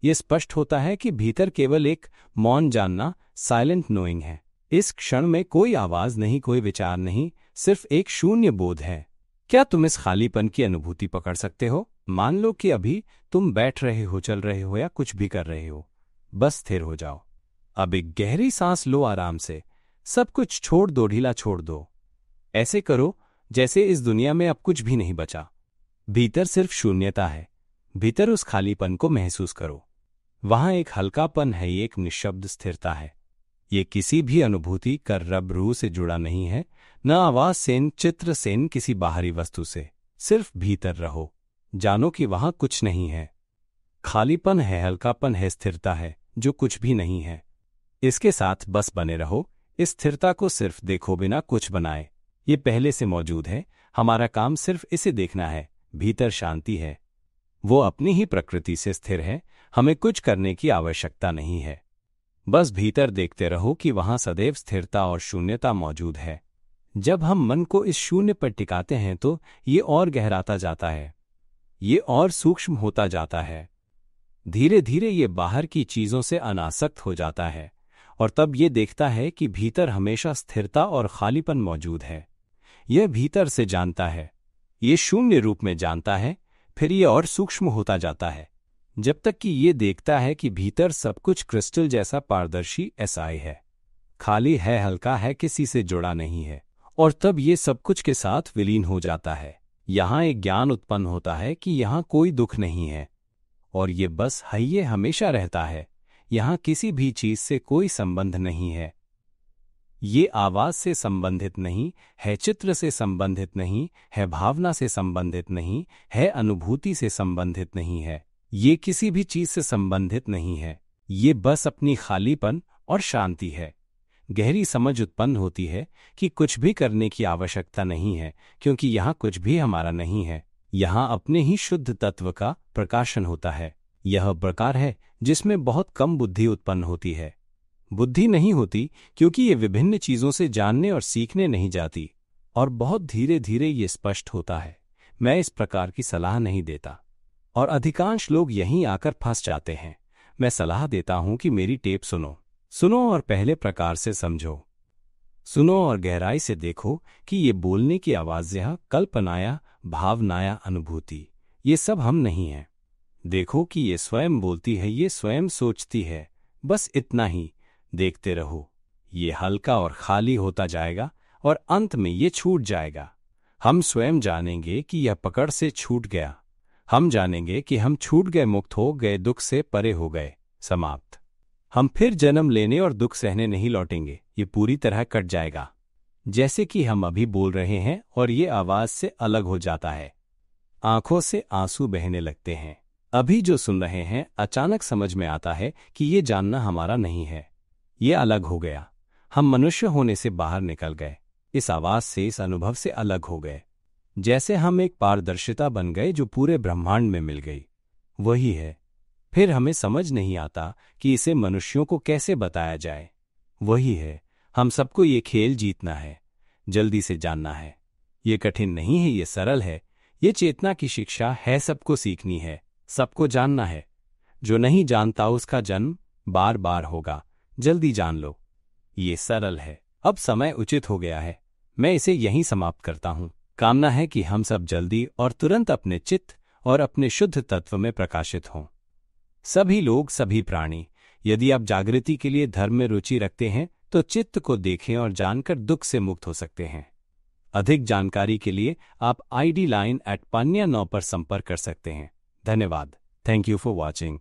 ये स्पष्ट होता है कि भीतर केवल एक मौन जानना, साइलेंट नोइंग है। इस क्षण में कोई आवाज नहीं, कोई विचार नहीं, सिर्फ एक शून्य बोध है। क्या तुम इस खालीपन की अनुभूति पकड़ सकते हो? मान लो कि अभी तुम बैठ रहे हो, चल रहे हो या कुछ भी कर रहे हो। बस स्थिर हो जाओ। अब एक गहरी सांस लो, आराम से। सब कुछ छोड़ दो, ढीला छोड़ दो। ऐसे करो जैसे इस दुनिया में अब कुछ भी नहीं बचा। भीतर सिर्फ शून्यता है। भीतर उस खालीपन को महसूस करो। वहां एक हल्कापन है, एक निःशब्द स्थिरता है। ये किसी भी अनुभूति कर रब रूह से जुड़ा नहीं है, न आवाज से, न चित्र से, न किसी बाहरी वस्तु से। सिर्फ भीतर रहो, जानो कि वहां कुछ नहीं है। खालीपन है, हल्कापन है, स्थिरता है, जो कुछ भी नहीं है। इसके साथ बस बने रहो। इस स्थिरता को सिर्फ देखो, बिना कुछ बनाए। ये पहले से मौजूद है, हमारा काम सिर्फ इसे देखना है। भीतर शांति है, वो अपनी ही प्रकृति से स्थिर है। हमें कुछ करने की आवश्यकता नहीं है। बस भीतर देखते रहो कि वहां सदैव स्थिरता और शून्यता मौजूद है। जब हम मन को इस शून्य पर टिकाते हैं तो ये और गहराता जाता है, ये और सूक्ष्म होता जाता है। धीरे धीरे ये बाहर की चीजों से अनासक्त हो जाता है और तब ये देखता है कि भीतर हमेशा स्थिरता और खालीपन मौजूद है। यह भीतर से जानता है, ये शून्य रूप में जानता है, फिर ये और सूक्ष्म होता जाता है, जब तक कि ये देखता है कि भीतर सब कुछ क्रिस्टल जैसा पारदर्शी एसआई है, खाली है, हल्का है, किसी से जुड़ा नहीं है। और तब ये सब कुछ के साथ विलीन हो जाता है। यहाँ एक ज्ञान उत्पन्न होता है कि यहाँ कोई दुख नहीं है और ये बस है, ये हमेशा रहता है। यहाँ किसी भी चीज से कोई संबंध नहीं है। ये आवाज से संबंधित नहीं है, चित्र से संबंधित नहीं है, भावना से संबंधित नहीं है, अनुभूति से संबंधित नहीं है, ये किसी भी चीज से संबंधित नहीं है। ये बस अपनी खालीपन और शांति है। गहरी समझ उत्पन्न होती है कि कुछ भी करने की आवश्यकता नहीं है, क्योंकि यहाँ कुछ भी हमारा नहीं है। यहाँ अपने ही शुद्ध तत्व का प्रकाशन होता है। यह प्रकार है जिसमें बहुत कम बुद्धि उत्पन्न होती है। बुद्धि नहीं होती क्योंकि ये विभिन्न चीजों से जानने और सीखने नहीं जाती, और बहुत धीरे धीरे ये स्पष्ट होता है। मैं इस प्रकार की सलाह नहीं देता, और अधिकांश लोग यहीं आकर फंस जाते हैं। मैं सलाह देता हूं कि मेरी टेप सुनो और पहले प्रकार से समझो। सुनो और गहराई से देखो कि ये बोलने की आवाज, यह कल्पनाया, भावनाया, अनुभूति, ये सब हम नहीं हैं। देखो कि ये स्वयं बोलती है, ये स्वयं सोचती है, बस इतना ही। देखते रहो, ये हल्का और खाली होता जाएगा और अंत में ये छूट जाएगा। हम स्वयं जानेंगे कि यह पकड़ से छूट गया। हम जानेंगे कि हम छूट गए, मुक्त हो गए, दुख से परे हो गए, समाप्त। हम फिर जन्म लेने और दुख सहने नहीं लौटेंगे। ये पूरी तरह कट जाएगा, जैसे कि हम अभी बोल रहे हैं, और ये आवाज से अलग हो जाता है। आंखों से आंसू बहने लगते हैं। अभी जो सुन रहे हैं, अचानक समझ में आता है कि ये जानना हमारा नहीं है। ये अलग हो गया। हम मनुष्य होने से बाहर निकल गए, इस आवाज से, इस अनुभव से अलग हो गए। जैसे हम एक पारदर्शिता बन गए जो पूरे ब्रह्मांड में मिल गई। वही है। फिर हमें समझ नहीं आता कि इसे मनुष्यों को कैसे बताया जाए। वही है। हम सबको ये खेल जीतना है, जल्दी से जानना है। ये कठिन नहीं है, ये सरल है। ये चेतना की शिक्षा है, सबको सीखनी है, सबको जानना है। जो नहीं जानता उसका जन्म बार बार होगा। जल्दी जान लो, ये सरल है। अब समय उचित हो गया है, मैं इसे यहीं समाप्त करता हूं। कामना है कि हम सब जल्दी और तुरंत अपने चित्त और अपने शुद्ध तत्व में प्रकाशित हों। सभी लोग, सभी प्राणी। यदि आप जागृति के लिए धर्म में रुचि रखते हैं तो चित्त को देखें और जानकर दुख से मुक्त हो सकते हैं। अधिक जानकारी के लिए आप ID line @panya9 पर संपर्क कर सकते हैं। धन्यवाद। Thank you for watching.